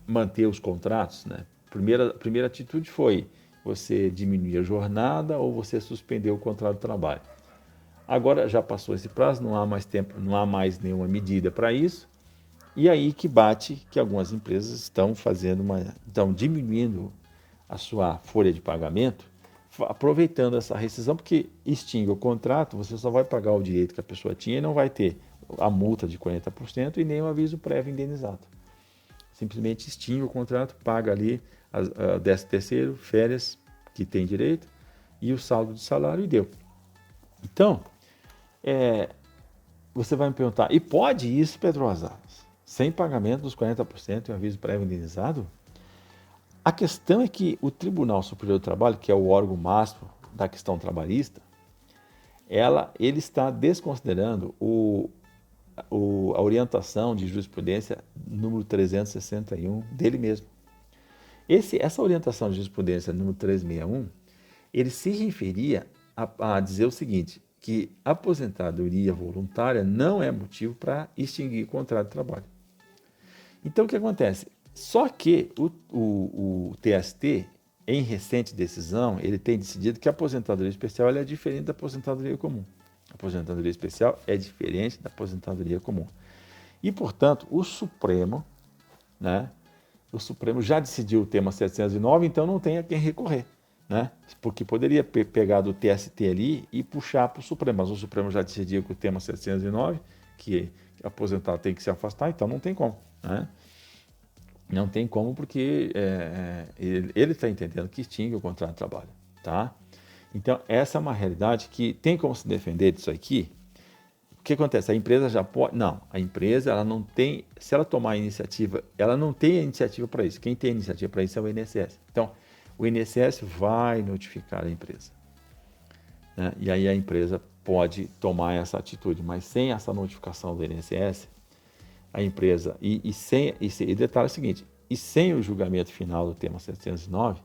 manter os contratos, né? A primeira atitude foi você diminuir a jornada ou você suspender o contrato de trabalho. Agora já passou esse prazo, não há mais tempo, não há mais nenhuma medida para isso. E aí que bate que algumas empresas estão diminuindo a sua folha de pagamento, aproveitando essa rescisão, porque extingue o contrato, você só vai pagar o direito que a pessoa tinha e não vai ter a multa de 40% e nem o aviso prévio indenizado. Simplesmente extingue o contrato, paga ali a 13º, férias, que tem direito, e o saldo de salário e deu. Então, você vai me perguntar, e pode isso, Pedrosa, sem pagamento dos 40% e um aviso prévio indenizado? A questão é que o Tribunal Superior do Trabalho, que é o órgão máximo da questão trabalhista, ele está desconsiderando a orientação de jurisprudência número 361 dele mesmo. Essa orientação de jurisprudência número 361, ele se referia a dizer o seguinte, que a aposentadoria voluntária não é motivo para extinguir o contrato de trabalho. Então, o que acontece? Só que o TST, em recente decisão, ele tem decidido que a aposentadoria especial é diferente da aposentadoria comum. A aposentadoria especial é diferente da aposentadoria comum. E, portanto, o Supremo já decidiu o tema 709, então não tem a quem recorrer. Né? Porque poderia pegar do TST ali e puxar para o Supremo, mas o Supremo já decidiu que o tema 709, que aposentado tem que se afastar, então não tem como. Né? Não tem como porque ele está entendendo que extingue o contrato de trabalho. Tá? Então, essa é uma realidade que tem como se defender disso aqui. O que acontece? A empresa já pode... Não, a empresa ela não tem... Se ela tomar a iniciativa, ela não tem a iniciativa para isso. Quem tem a iniciativa para isso é o INSS. Então, o INSS vai notificar a empresa. Né? E aí a empresa pode tomar essa atitude, mas sem essa notificação do INSS, a empresa... E detalhe é o seguinte, e sem o julgamento final do tema 709,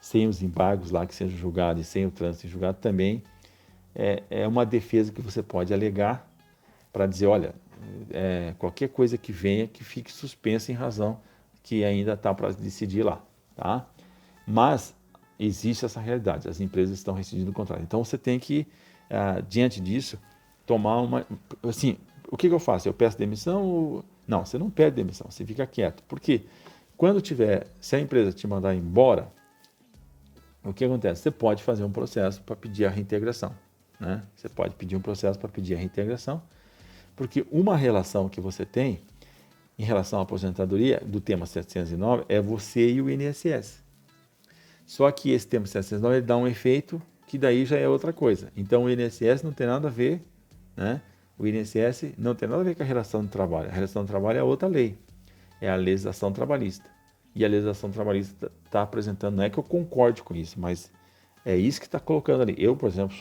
sem os embargos lá que sejam julgados e sem o trânsito em julgado, também é uma defesa que você pode alegar para dizer, olha, qualquer coisa que venha que fique suspensa em razão que ainda está para decidir lá, tá? Mas existe essa realidade, as empresas estão rescindindo o contrato. Então você tem que, diante disso, tomar uma... Assim, o que eu faço? Eu peço demissão ou... Não, você não pede demissão, você fica quieto. Porque se a empresa te mandar embora, o que acontece? Você pode fazer um processo para pedir a reintegração, né? Você pode pedir um processo para pedir a reintegração, porque uma relação que você tem em relação à aposentadoria do tema 709 é você e o INSS. Só que esse tema 709 ele dá um efeito que daí já é outra coisa. Então o INSS não tem nada a ver, né? O INSS não tem nada a ver com a relação de trabalho. A relação de trabalho é outra lei, é a legislação trabalhista. E a legislação trabalhista está apresentando, não é que eu concorde com isso, mas é isso que está colocando ali. Eu, por exemplo,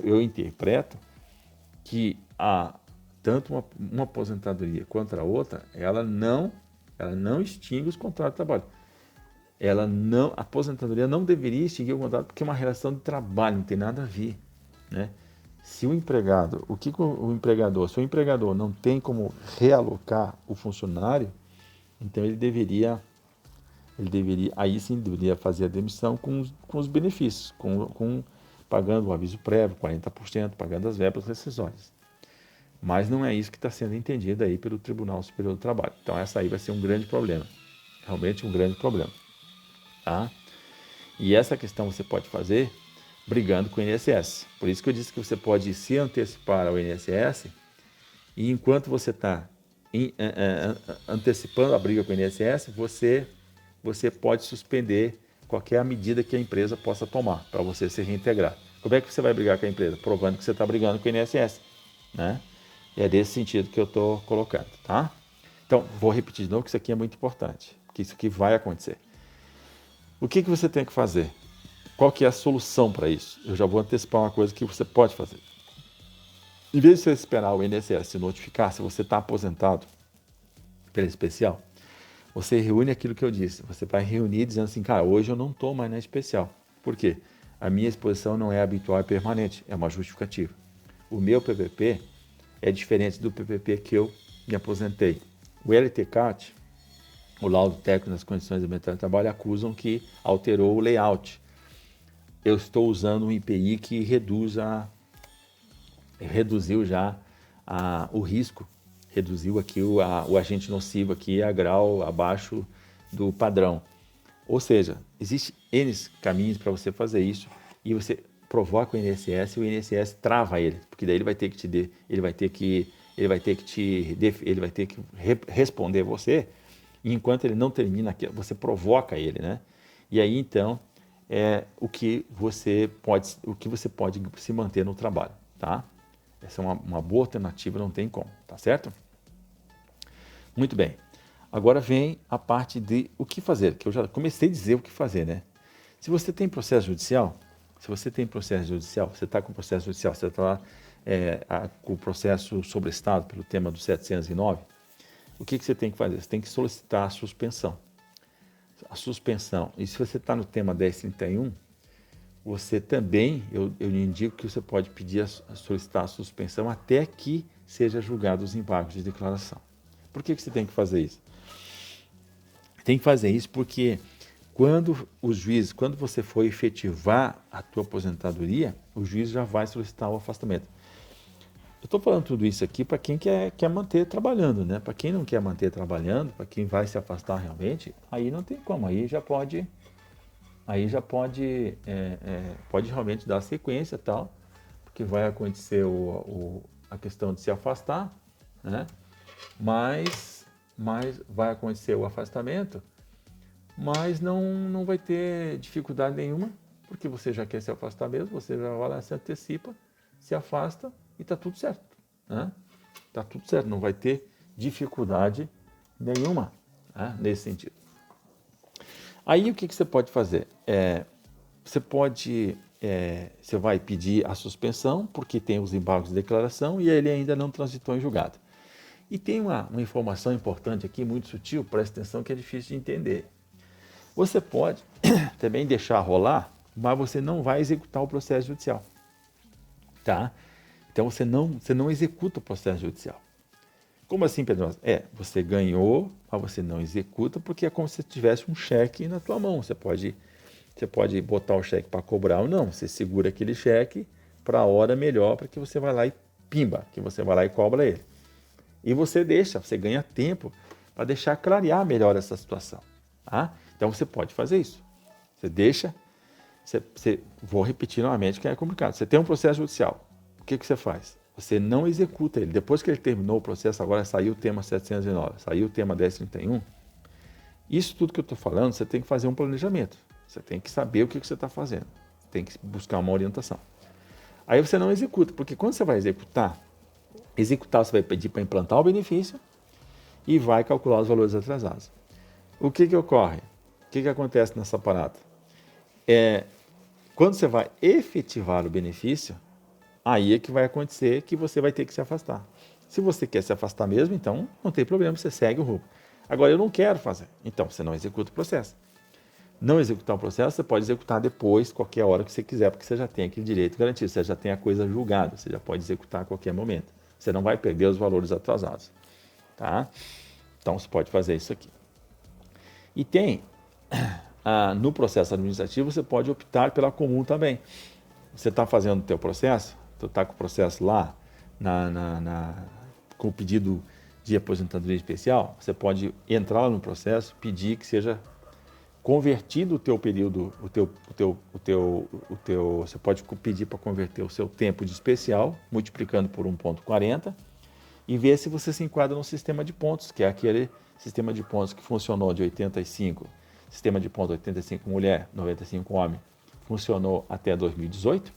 eu interpreto que tanto uma aposentadoria quanto a outra, ela não extingue os contratos de trabalho. A aposentadoria não deveria extinguir o contrato porque é uma relação de trabalho, não tem nada a ver, né? Se o empregador, se o empregador não tem como realocar o funcionário, então ele deveria, aí sim, deveria fazer a demissão com os benefícios, pagando o aviso prévio, 40%, pagando as verbas rescisórias. Mas não é isso que está sendo entendido aí pelo Tribunal Superior do Trabalho. Então essa aí vai ser um grande problema, realmente um grande problema, tá? E essa questão você pode fazer brigando com o INSS. Por isso que eu disse que você pode se antecipar ao INSS e enquanto você está antecipando a briga com o INSS, você pode suspender qualquer medida que a empresa possa tomar para você se reintegrar. Como é que você vai brigar com a empresa? Provando que você está brigando com o INSS, né? É desse sentido que eu estou colocando, tá? Então, vou repetir de novo que isso aqui é muito importante, porque isso aqui vai acontecer. O que você tem que fazer? Qual que é a solução para isso? Eu já vou antecipar uma coisa que você pode fazer. Em vez de você esperar o INSS se notificar se você está aposentado pela especial, você reúne aquilo que eu disse. Você vai reunir dizendo assim, cara, hoje eu não estou mais na especial. Por quê? A minha exposição não é habitual e permanente, é uma justificativa. O meu PPP é diferente do PPP que eu me aposentei. O LTCAT, o laudo técnico das condições ambientais de trabalho, acusam que alterou o layout. Eu estou usando um IPI que reduziu já o risco, reduziu aqui o agente nocivo aqui a grau abaixo do padrão. Ou seja, existe N caminhos para você fazer isso e você provoca o INSS e o INSS trava ele, porque daí ele vai ter que responder você, e enquanto ele não termina aquilo, você provoca ele, né? E aí então o que você pode se manter no trabalho, tá? Essa é uma boa alternativa, não tem como, tá certo? Muito bem. Agora vem a parte de o que fazer, que eu já comecei a dizer o que fazer, né? Se você tem processo judicial, você está com processo judicial, você está lá com o processo sobrestado pelo tema do 709, o que você tem que fazer? Você tem que solicitar a suspensão. E se você está no tema 1031, você também, eu indico que você pode pedir solicitar a suspensão até que seja julgado os embargos de declaração. Por que você tem que fazer isso? Tem que fazer isso porque quando você for efetivar a tua aposentadoria, o juiz já vai solicitar o afastamento. Eu estou falando tudo isso aqui para quem quer manter trabalhando, né? Para quem não quer manter trabalhando, para quem vai se afastar realmente, aí não tem como, aí já pode realmente dar sequência e tal, porque vai acontecer a questão de se afastar, né? Mas vai acontecer o afastamento, mas não vai ter dificuldade nenhuma, porque você já quer se afastar mesmo, você já vai lá, se antecipa, se afasta e está tudo certo, né? Está tudo certo, não vai ter dificuldade nenhuma, né? Nesse sentido. Aí o que você pode fazer? Você vai pedir a suspensão, porque tem os embargos de declaração e ele ainda não transitou em julgado. E tem uma informação importante aqui, muito sutil, presta atenção, que é difícil de entender. Você pode também deixar rolar, mas você não vai executar o processo judicial. Tá? Então você não executa o processo judicial. Como assim, Pedro? Você ganhou, mas você não executa, porque é como se tivesse um cheque na tua mão. Você pode botar o cheque para cobrar ou não. Você segura aquele cheque para a hora melhor, para que você vai lá e pimba, que você vai lá e cobra ele. E você ganha tempo para deixar clarear melhor essa situação. Tá? Então você pode fazer isso. Você deixa, vou repetir novamente que é complicado. Você tem um processo judicial. O que você faz? Você não executa ele. Depois que ele terminou o processo, agora saiu o tema 709, saiu o tema 1031. Isso tudo que eu estou falando, você tem que fazer um planejamento. Você tem que saber o que você está fazendo. Tem que buscar uma orientação. Aí você não executa, porque quando você vai executar você vai pedir para implantar o benefício e vai calcular os valores atrasados. O que ocorre? O que acontece nessa parada? Quando você vai efetivar o benefício, aí é que vai acontecer que você vai ter que se afastar. Se você quer se afastar mesmo, então não tem problema, você segue o rumo. Agora, eu não quero fazer, então você não executa o processo. Não executar o processo, você pode executar depois, qualquer hora que você quiser, porque você já tem aquele direito garantido, você já tem a coisa julgada, você já pode executar a qualquer momento. Você não vai perder os valores atrasados. Tá? Então, você pode fazer isso aqui. E tem, no processo administrativo, você pode optar pela comum também. Você está fazendo o teu processo, tu está com o processo lá, com o pedido de aposentadoria especial, você pode entrar lá no processo, pedir que seja convertido o teu período, você pode pedir para converter o seu tempo de especial, multiplicando por 1,40, e ver se você se enquadra no sistema de pontos, que é aquele sistema de pontos que funcionou de 85, sistema de pontos 85 mulher, 95 homem, funcionou até 2018,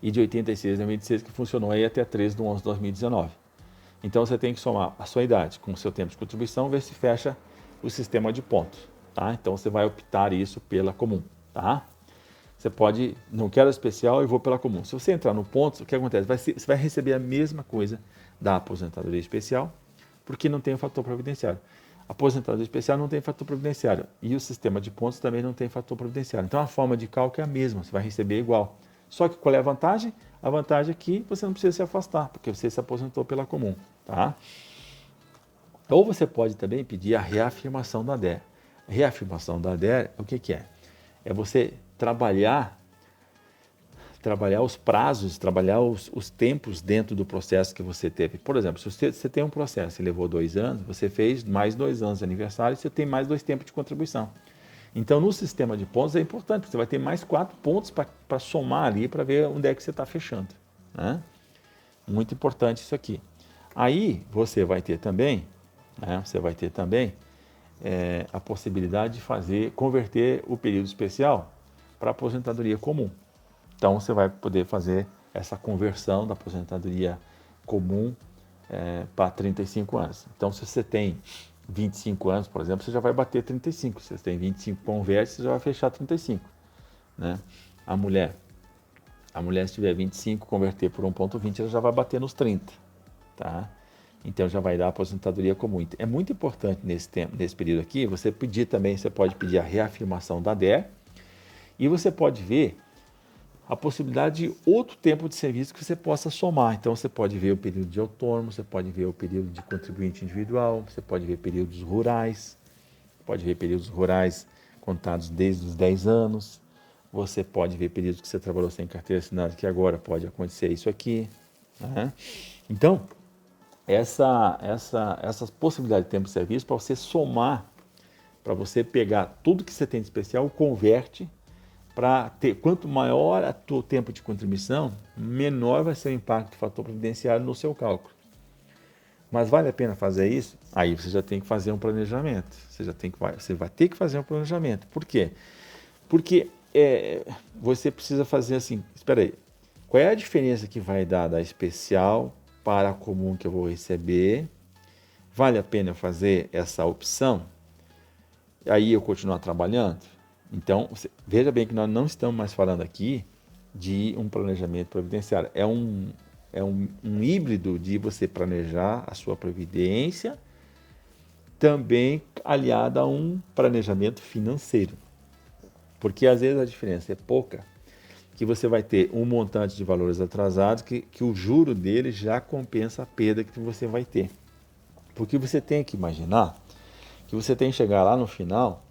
e de 86 a 2016 que funcionou aí até 3/11/2019. Então você tem que somar a sua idade com o seu tempo de contribuição, ver se fecha o sistema de pontos. Tá? Então você vai optar isso pela comum. Tá? Você pode, não quero especial e vou pela comum. Se você entrar no ponto, o que acontece? Você vai receber a mesma coisa da aposentadoria especial, porque não tem o fator previdenciário. A aposentadoria especial não tem fator previdenciário e o sistema de pontos também não tem fator previdenciário. Então a forma de cálculo é a mesma, você vai receber igual. Só que qual é a vantagem? A vantagem é que você não precisa se afastar, porque você se aposentou pela comum. Tá? Ou você pode também pedir a reafirmação da DER. Reafirmação da DER, o que é? É você trabalhar os prazos, trabalhar os tempos dentro do processo que você teve. Por exemplo, se você tem um processo e levou 2 anos, você fez mais 2 anos de aniversário e você tem mais 2 tempos de contribuição. Então, no sistema de pontos é importante, você vai ter mais 4 pontos para somar ali, para ver onde é que você está fechando. Né? Muito importante isso aqui. Aí, você vai ter também, a possibilidade de converter o período especial para aposentadoria comum. Então, você vai poder fazer essa conversão da aposentadoria comum para 35 anos. Então, se você tem 25 anos, por exemplo, você já vai bater 35. Se você tem 25, converte, você já vai fechar 35. Né? A mulher, se tiver 25, converter por 1,20, ela já vai bater nos 30. Tá? Então já vai dar aposentadoria comum. É muito importante nesse período aqui, você pode pedir a reafirmação da DER e você pode ver a possibilidade de outro tempo de serviço que você possa somar. Então você pode ver o período de autônomo, você pode ver o período de contribuinte individual, você pode ver períodos rurais, contados desde os 10 anos, você pode ver períodos que você trabalhou sem carteira assinada, que agora pode acontecer isso aqui. Né? Então, essas possibilidades de tempo de serviço para você somar, para você pegar tudo que você tem de especial, converte para ter, quanto maior o tempo de contribuição, menor vai ser o impacto do fator previdenciário no seu cálculo. Mas vale a pena fazer isso? Aí você já tem que fazer um planejamento. Você vai ter que fazer um planejamento. Por quê? Porque você precisa fazer assim, espera aí, qual é a diferença que vai dar da especial para a comum que eu vou receber? Vale a pena fazer essa opção? Aí eu continuar trabalhando? Então, veja bem que nós não estamos mais falando aqui de um planejamento previdenciário. É um um híbrido de você planejar a sua previdência, também aliada a um planejamento financeiro. Porque às vezes a diferença é pouca, que você vai ter um montante de valores atrasados que o juro dele já compensa a perda que você vai ter. Porque você tem que imaginar que você tem que chegar lá no final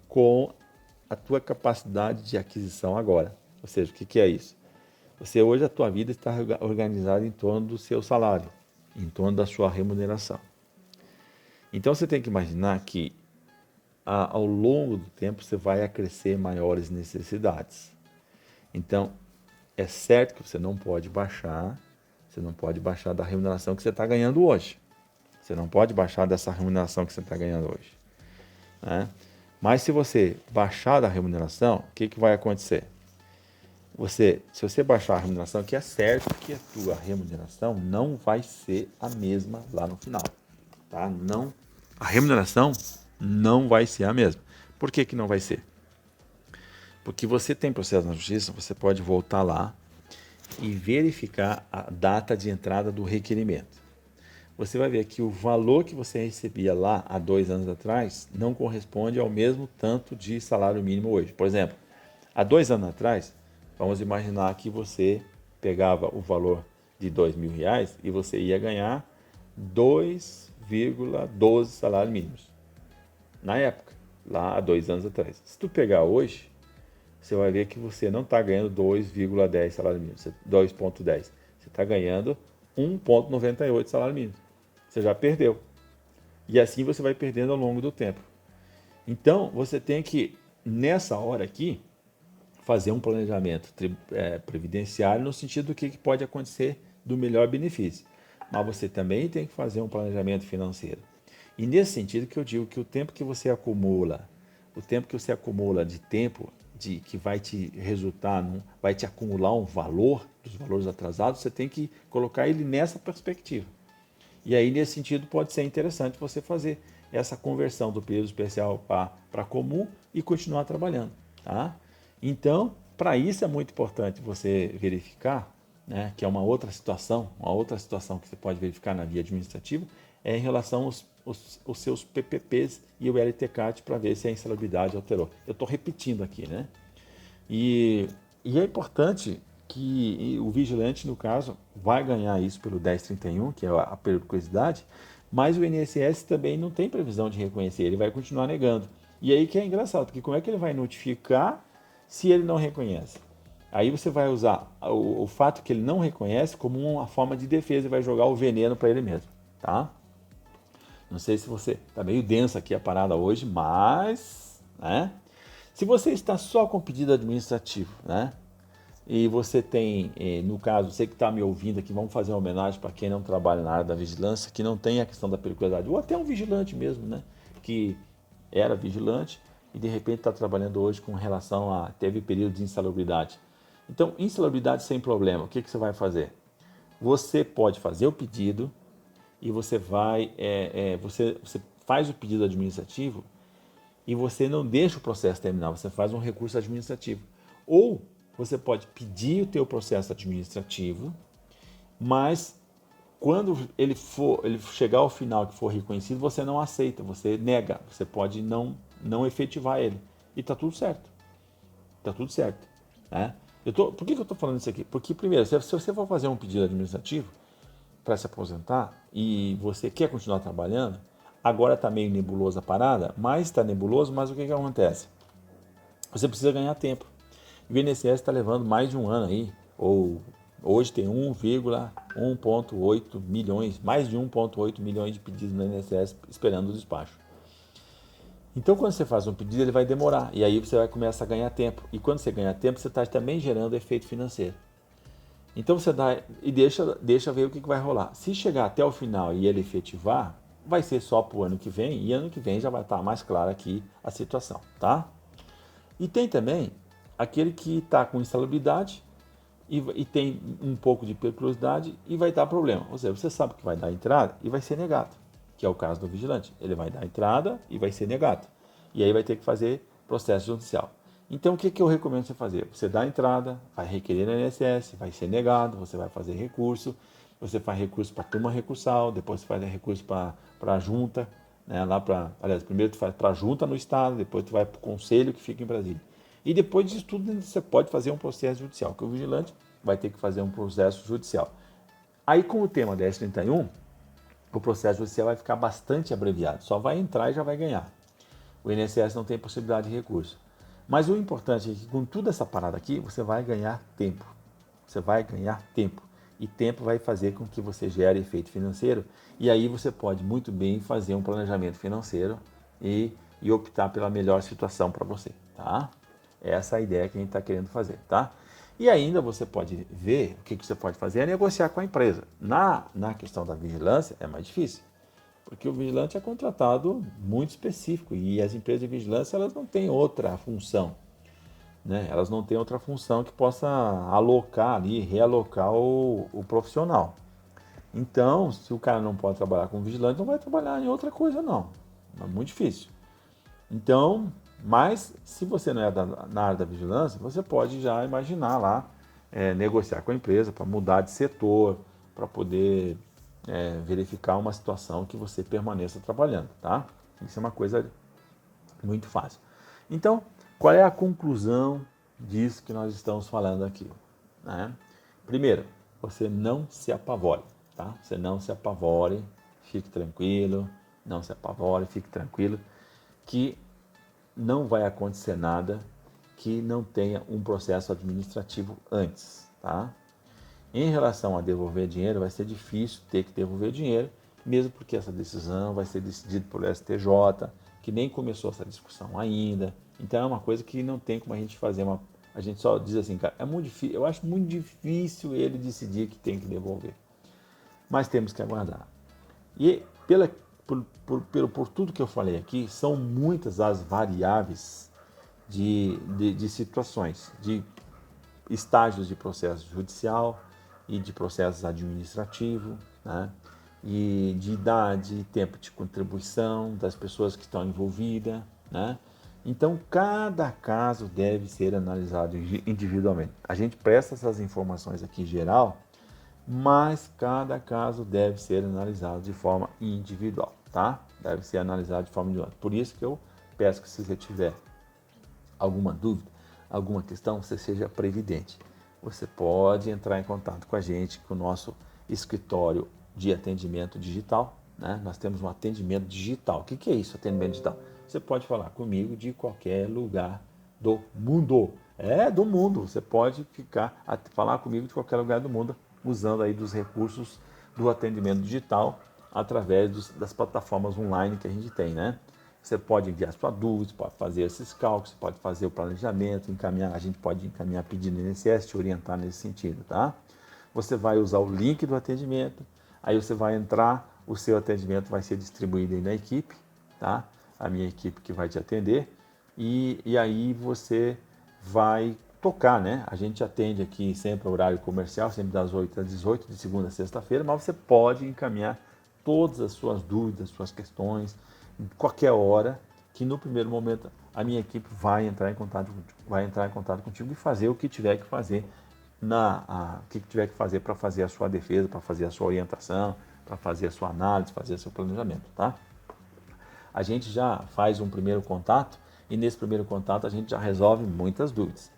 com a tua capacidade de aquisição agora. Ou seja, o que é isso? Hoje a tua vida está organizada em torno do seu salário, em torno da sua remuneração. Então você tem que imaginar que ao longo do tempo você vai acrescer maiores necessidades. Então é certo que você não pode baixar da remuneração que você está ganhando hoje. Você não pode baixar dessa remuneração que você está ganhando hoje, né? Mas se você baixar da remuneração, o que vai acontecer? Se você baixar a remuneração, que é certo que a tua remuneração não vai ser a mesma lá no final, tá? Não, a remuneração não vai ser a mesma. Por que não vai ser? Porque você tem processo na justiça, você pode voltar lá e verificar a data de entrada do requerimento. Você vai ver que o valor que você recebia lá há 2 anos atrás não corresponde ao mesmo tanto de salário mínimo hoje. Por exemplo, há 2 anos atrás, vamos imaginar que você pegava o valor de R$ 2.000 e você ia ganhar 2,12 salários mínimos. Na época, lá há 2 anos atrás. Se tu pegar hoje, você vai ver que você não está ganhando 2,10 salário mínimo, 2,10. Você está ganhando 1,98 salário mínimo. Você já perdeu. E assim você vai perdendo ao longo do tempo. Então, você tem que, nessa hora aqui, fazer um planejamento previdenciário no sentido do que pode acontecer do melhor benefício. Mas você também tem que fazer um planejamento financeiro. E nesse sentido que eu digo que o tempo que você acumula de tempo que vai te resultar, vai te acumular um valor, dos valores atrasados, você tem que colocar ele nessa perspectiva. E aí, nesse sentido, pode ser interessante você fazer essa conversão do período especial para comum e continuar trabalhando, tá? Então, para isso é muito importante você verificar, né, que é uma outra situação que você pode verificar na via administrativa, é em relação aos seus PPPs e o LTCAT para ver se a insalubridade alterou. Eu estou repetindo aqui, né? E é importante que o vigilante, no caso, vai ganhar isso pelo 1031, que é a periodicidade, mas o INSS também não tem previsão de reconhecer, ele vai continuar negando. E aí que é engraçado, porque como é que ele vai notificar se ele não reconhece? Aí você vai usar o fato que ele não reconhece como uma forma de defesa e vai jogar o veneno para ele mesmo, tá? Não sei se você... Está meio densa aqui a parada hoje, mas... né? Se você está só com pedido administrativo, né? E você tem, no caso, você que está me ouvindo aqui, vamos fazer uma homenagem para quem não trabalha na área da vigilância, que não tem a questão da periculosidade, ou até um vigilante mesmo, né? Que era vigilante e de repente está trabalhando hoje com relação a teve período de insalubridade. Então, insalubridade sem problema, o que você vai fazer? Você pode fazer o pedido e você faz o pedido administrativo e você não deixa o processo terminar, você faz um recurso administrativo. Ou você pode pedir o teu processo administrativo, mas quando ele chegar ao final que for reconhecido, você não aceita, você nega, você pode não efetivar ele. E está tudo certo. Está tudo certo, né? Por que eu estou falando isso aqui? Porque, primeiro, se você for fazer um pedido administrativo para se aposentar e você quer continuar trabalhando, agora está meio nebulosa a parada, mas está nebuloso, mas o que acontece? Você precisa ganhar tempo. O INSS está levando mais de um ano aí, ou hoje tem 1,8 milhões, mais de 1,8 milhões de pedidos no INSS esperando o despacho. Então, quando você faz um pedido, ele vai demorar, e aí você vai começar a ganhar tempo. E quando você ganha tempo, você está também gerando efeito financeiro. Então, você dá e deixa ver o que vai rolar. Se chegar até o final e ele efetivar, vai ser só para o ano que vem, e ano que vem já vai estar mais clara aqui a situação, tá? E tem também aquele que está com insalubridade e tem um pouco de periculosidade e vai dar problema. Ou seja, você sabe que vai dar entrada e vai ser negado, que é o caso do vigilante. Ele vai dar entrada e vai ser negado. E aí vai ter que fazer processo judicial. Então, o que eu recomendo você fazer? Você dá a entrada, vai requerer no INSS, vai ser negado, você vai fazer recurso, você faz recurso para a turma recursal, depois você faz recurso para a junta, né, aliás, primeiro tu faz para a junta no estado, depois tu vai para o conselho que fica em Brasília. E depois disso tudo você pode fazer um processo judicial, que o vigilante vai ter que fazer um processo judicial. Aí com o tema 1031, o processo judicial vai ficar bastante abreviado, só vai entrar e já vai ganhar. O INSS não tem possibilidade de recurso. Mas o importante é que com toda essa parada aqui, você vai ganhar tempo. Você vai ganhar tempo. E tempo vai fazer com que você gere efeito financeiro. E aí você pode muito bem fazer um planejamento financeiro e optar pela melhor situação para você. Tá? Essa é a ideia que a gente está querendo fazer. Tá? E ainda você pode ver, o que você pode fazer é negociar com a empresa. Na questão da vigilância é mais difícil. Porque o vigilante é contratado muito específico e as empresas de vigilância elas não têm outra função, né? Elas não têm outra função que possa alocar ali, realocar o profissional. Então, se o cara não pode trabalhar como vigilante, não vai trabalhar em outra coisa não. É muito difícil. Então, mas se você não é na área da vigilância, você pode já imaginar lá, negociar com a empresa para mudar de setor, para poder verificar uma situação que você permaneça trabalhando, tá? Isso é uma coisa muito fácil. Então, qual é a conclusão disso que nós estamos falando aqui? Né? Primeiro, você não se apavore, tá? Você não se apavore, fique tranquilo, não se apavore, fique tranquilo, que não vai acontecer nada que não tenha um processo administrativo antes, tá? Em relação a devolver dinheiro, vai ser difícil ter que devolver dinheiro, mesmo porque essa decisão vai ser decidida pelo STJ, que nem começou essa discussão ainda. Então é uma coisa que não tem como a gente fazer uma. A gente só diz assim, cara, é muito difícil, eu acho muito difícil ele decidir que tem que devolver. Mas temos que aguardar. E por tudo que eu falei aqui, são muitas as variáveis de situações, de estágios de processo judicial e de processo administrativo, né? E de idade, tempo de contribuição das pessoas que estão envolvidas, né? Então, cada caso deve ser analisado individualmente. A gente presta essas informações aqui em geral, mas cada caso deve ser analisado de forma individual, tá? Deve ser analisado de forma individual. Por isso que eu peço que se você tiver alguma dúvida, alguma questão, você seja previdente. Você pode entrar em contato com a gente, com o nosso escritório de atendimento digital, né? Nós temos um atendimento digital. O que é isso, atendimento digital? Você pode falar comigo de qualquer lugar do mundo. É, do mundo. Você pode falar comigo de qualquer lugar do mundo, usando aí dos recursos do atendimento digital, através das plataformas online que a gente tem, né? Você pode enviar sua dúvida, pode fazer esses cálculos, pode fazer o planejamento, encaminhar, a gente pode encaminhar pedido no INSS, te orientar nesse sentido, tá? Você vai usar o link do atendimento, aí você vai entrar, o seu atendimento vai ser distribuído aí na equipe, tá? A minha equipe que vai te atender, e aí você vai tocar, né? A gente atende aqui sempre o horário comercial, sempre das 8 às 18, de segunda a sexta-feira, mas você pode encaminhar todas as suas dúvidas, suas questões, em qualquer hora, que no primeiro momento a minha equipe vai entrar em contato contigo e fazer o que tiver que fazer para fazer a sua defesa, para fazer a sua orientação, para fazer a sua análise, fazer o seu planejamento, tá? A gente já faz um primeiro contato e nesse primeiro contato a gente já resolve muitas dúvidas.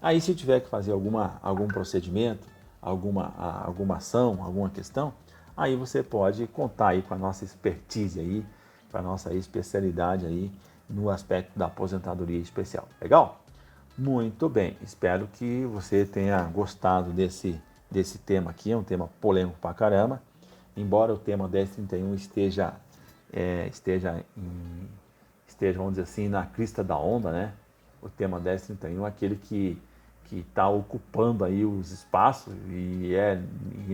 Aí se tiver que fazer algum procedimento, alguma ação, alguma questão, aí você pode contar aí com a nossa expertise aí, com a nossa especialidade aí no aspecto da aposentadoria especial. Legal? Muito bem, espero que você tenha gostado desse tema aqui, é um tema polêmico pra caramba, embora o tema 1031 vamos dizer assim, na crista da onda, né? O tema 1031 é aquele que está ocupando aí os espaços e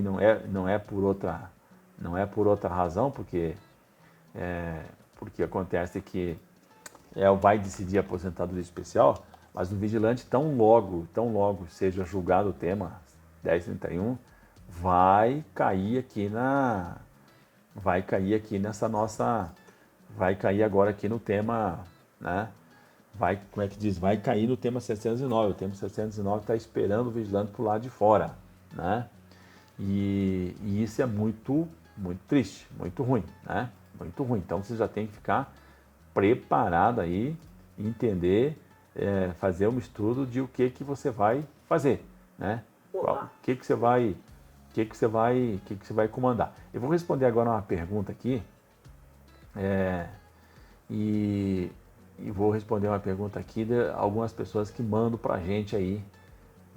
não é por outra razão, porque acontece que vai decidir a aposentadoria especial, mas o vigilante tão logo seja julgado o tema 1031, vai cair agora aqui no tema, né, como é que diz, vai cair no tema 709. O tema 709 está esperando o vigilante para o lado de fora, né? E isso é muito, muito triste, muito ruim, né? Muito ruim. Então você já tem que ficar preparado aí, entender, fazer um estudo de o que você vai fazer, né? O que você vai, o que você vai comandar. Eu vou responder agora uma pergunta aqui, e vou responder uma pergunta aqui de algumas pessoas que mandam pra gente aí,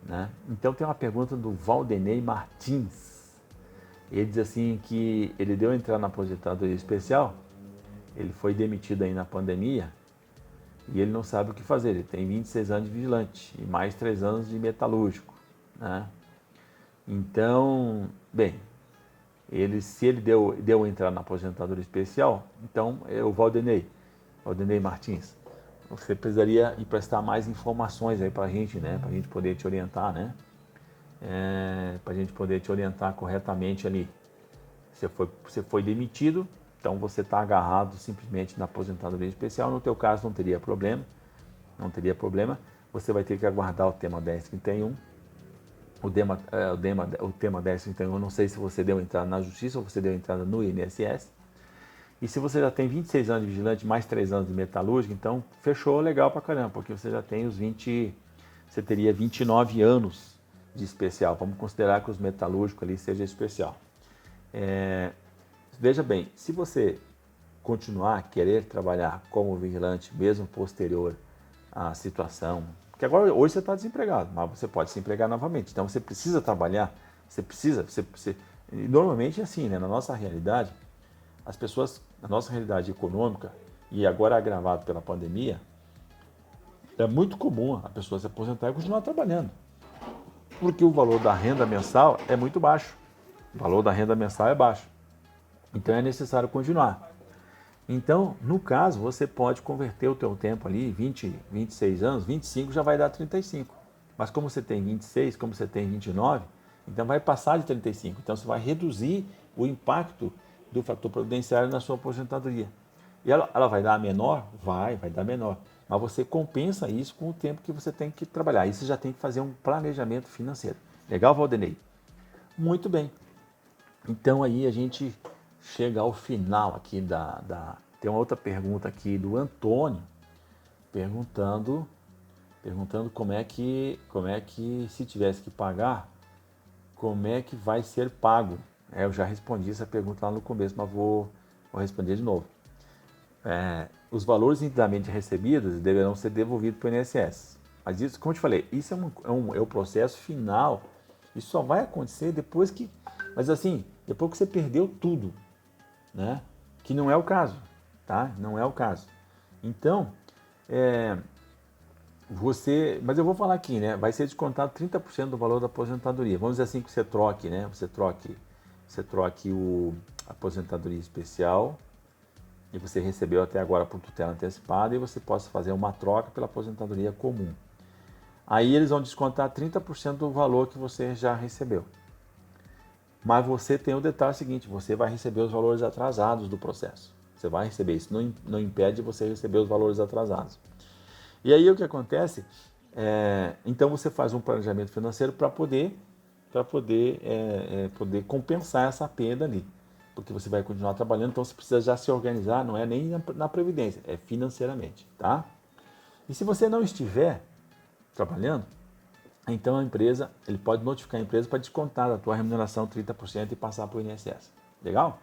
né? Então tem uma pergunta do Valdenei Martins. Ele diz assim que ele deu entrada na aposentadoria especial, ele foi demitido aí na pandemia e ele não sabe o que fazer. Ele tem 26 anos de vigilante e mais 3 anos de metalúrgico, né? Então, bem, se ele deu entrada na aposentadoria especial, então o Valdenei Martins, você precisaria ir prestar mais informações aí para a gente, né? Para a gente poder te orientar, né? Para a gente poder te orientar corretamente ali. Você foi demitido, então você está agarrado simplesmente na aposentadoria especial. No teu caso não teria problema, Você vai ter que aguardar o tema 1031. O tema 1031, eu não sei se você deu entrada na justiça ou você deu entrada no INSS. E se você já tem 26 anos de vigilante, mais 3 anos de metalúrgica, então fechou legal pra caramba, porque você já tem você teria 29 anos de especial. Vamos considerar que os metalúrgicos ali seja especial. Veja bem, se você continuar a querer trabalhar como vigilante, mesmo posterior à situação, porque agora hoje você está desempregado, mas você pode se empregar novamente. Então você precisa trabalhar, normalmente é assim, né? Na nossa realidade, as pessoas, na nossa realidade econômica, e agora agravado pela pandemia, é muito comum a pessoa se aposentar e continuar trabalhando. Porque o valor da renda mensal é muito baixo. O valor da renda mensal é baixo. Então é necessário continuar. Então, no caso, você pode converter o teu tempo ali, 20, 26 anos, 25 já vai dar 35. Mas como você tem 26, como você tem 29, então vai passar de 35. Então você vai reduzir o impacto do fator previdenciário na sua aposentadoria. E ela vai dar menor? Vai dar menor. Mas você compensa isso com o tempo que você tem que trabalhar. Isso já tem que fazer um planejamento financeiro. Legal, Valdenei? Muito bem. Então aí a gente chega ao final aqui Tem uma outra pergunta aqui do Antônio, perguntando como é que se tivesse que pagar, como é que vai ser pago. Eu já respondi essa pergunta lá no começo, mas vou responder de novo. Os valores indevidamente recebidos deverão ser devolvidos para o INSS. Mas isso, como eu te falei, isso é o processo final. Isso só vai acontecer depois que... Mas assim, depois que você perdeu tudo, né? Que não é o caso, tá? Não é o caso. Então, mas eu vou falar aqui, né? Vai ser descontado 30% do valor da aposentadoria. Vamos dizer assim que você troque, né? Você troque a aposentadoria especial e você recebeu até agora por tutela antecipada e você possa fazer uma troca pela aposentadoria comum. Aí eles vão descontar 30% do valor que você já recebeu. Mas você tem o detalhe seguinte, você vai receber os valores atrasados do processo. Você vai receber isso, não impede você receber os valores atrasados. E aí o que acontece, então você faz um planejamento financeiro para poder compensar essa perda ali. Porque você vai continuar trabalhando, então você precisa já se organizar, não é nem na Previdência, é financeiramente, tá? E se você não estiver trabalhando, então ele pode notificar a empresa para descontar da tua remuneração 30% e passar para o INSS. Legal?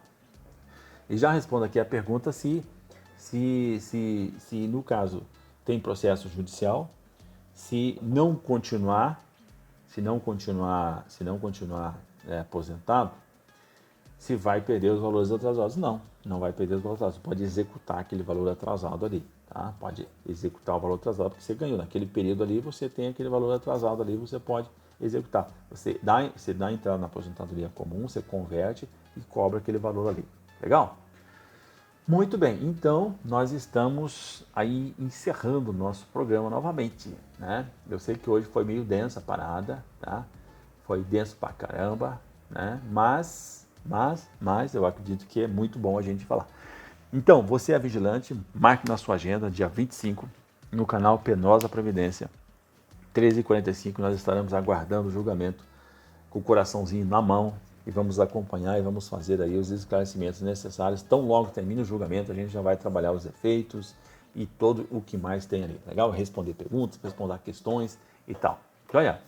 E já respondo aqui a pergunta se no caso tem processo judicial, se não continuar aposentado, se vai perder os valores atrasados. Não vai perder os valores atrasados. Você pode executar aquele valor atrasado ali. Tá? Pode executar o valor atrasado porque você ganhou. Naquele período ali você tem aquele valor atrasado ali, você pode executar. Você dá entrada na aposentadoria comum, você converte e cobra aquele valor ali. Legal? Muito bem, então nós estamos aí encerrando o nosso programa novamente, né? Eu sei que hoje foi meio densa a parada, tá? Foi denso pra caramba, né? Mas eu acredito que é muito bom a gente falar. Então, você é vigilante, marque na sua agenda, dia 25, no canal Penosa Previdência. 13h45 nós estaremos aguardando o julgamento com o coraçãozinho na mão e vamos acompanhar e vamos fazer aí os esclarecimentos necessários. Tão logo termine o julgamento, a gente já vai trabalhar os efeitos e todo o que mais tem ali. Legal? Responder perguntas, responder questões e tal. Joia?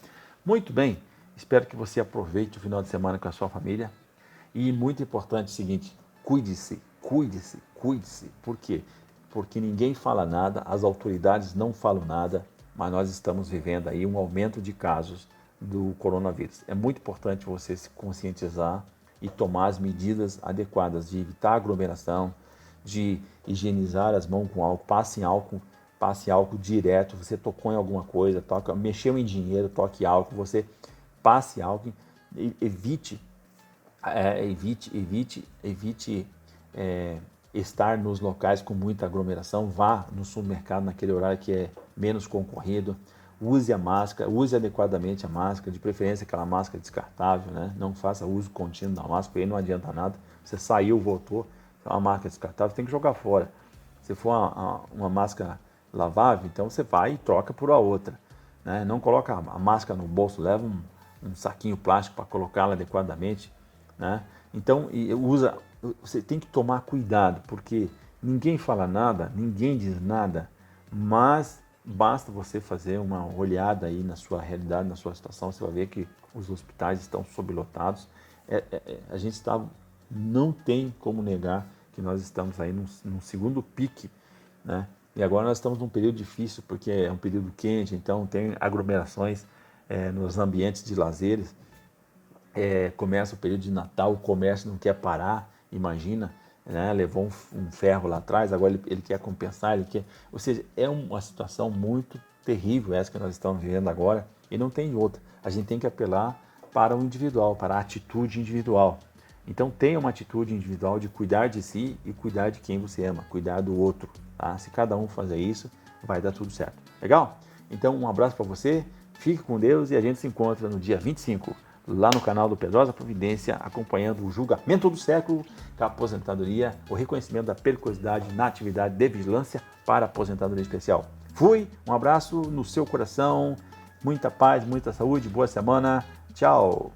Muito bem. Espero que você aproveite o final de semana com a sua família. E muito importante o seguinte, cuide-se, cuide-se, cuide-se. Por quê? Porque ninguém fala nada, as autoridades não falam nada, mas nós estamos vivendo aí um aumento de casos do coronavírus. É muito importante você se conscientizar e tomar as medidas adequadas de evitar aglomeração, de higienizar as mãos com álcool, passe álcool direto, você tocou em alguma coisa, mexeu em dinheiro, toque álcool, você passe álcool, evite estar nos locais com muita aglomeração, vá no supermercado naquele horário que é menos concorrido, use a máscara, use adequadamente a máscara, de preferência aquela máscara descartável, né? Não faça uso contínuo da máscara, aí não adianta nada, você saiu, voltou, é uma máscara descartável, tem que jogar fora. Se for uma máscara lavável, então você vai e troca por a outra, né? Não coloca a máscara no bolso, leva um saquinho plástico para colocá-la adequadamente, né? Então, você tem que tomar cuidado, porque ninguém fala nada, ninguém diz nada, mas basta você fazer uma olhada aí na sua realidade, na sua situação, você vai ver que os hospitais estão sublotados. A gente não tem como negar que nós estamos aí num segundo pique, né? E agora nós estamos num período difícil, porque é um período quente, então tem aglomerações nos ambientes de lazeres. Começa o período de Natal, o comércio não quer parar, imagina, né? Levou um ferro lá atrás, agora ele quer compensar, ou seja, é uma situação muito terrível essa que nós estamos vivendo agora e não tem outra. A gente tem que apelar para o individual, para a atitude individual. Então tenha uma atitude individual de cuidar de si e cuidar de quem você ama, cuidar do outro. Tá? Se cada um fazer isso, vai dar tudo certo. Legal? Então um abraço para você, fique com Deus e a gente se encontra no dia 25, lá no canal do Penosa Previdência, acompanhando o julgamento do século, a aposentadoria, o reconhecimento da periculosidade na atividade de vigilância para a aposentadoria especial. Fui, um abraço no seu coração, muita paz, muita saúde, boa semana, tchau!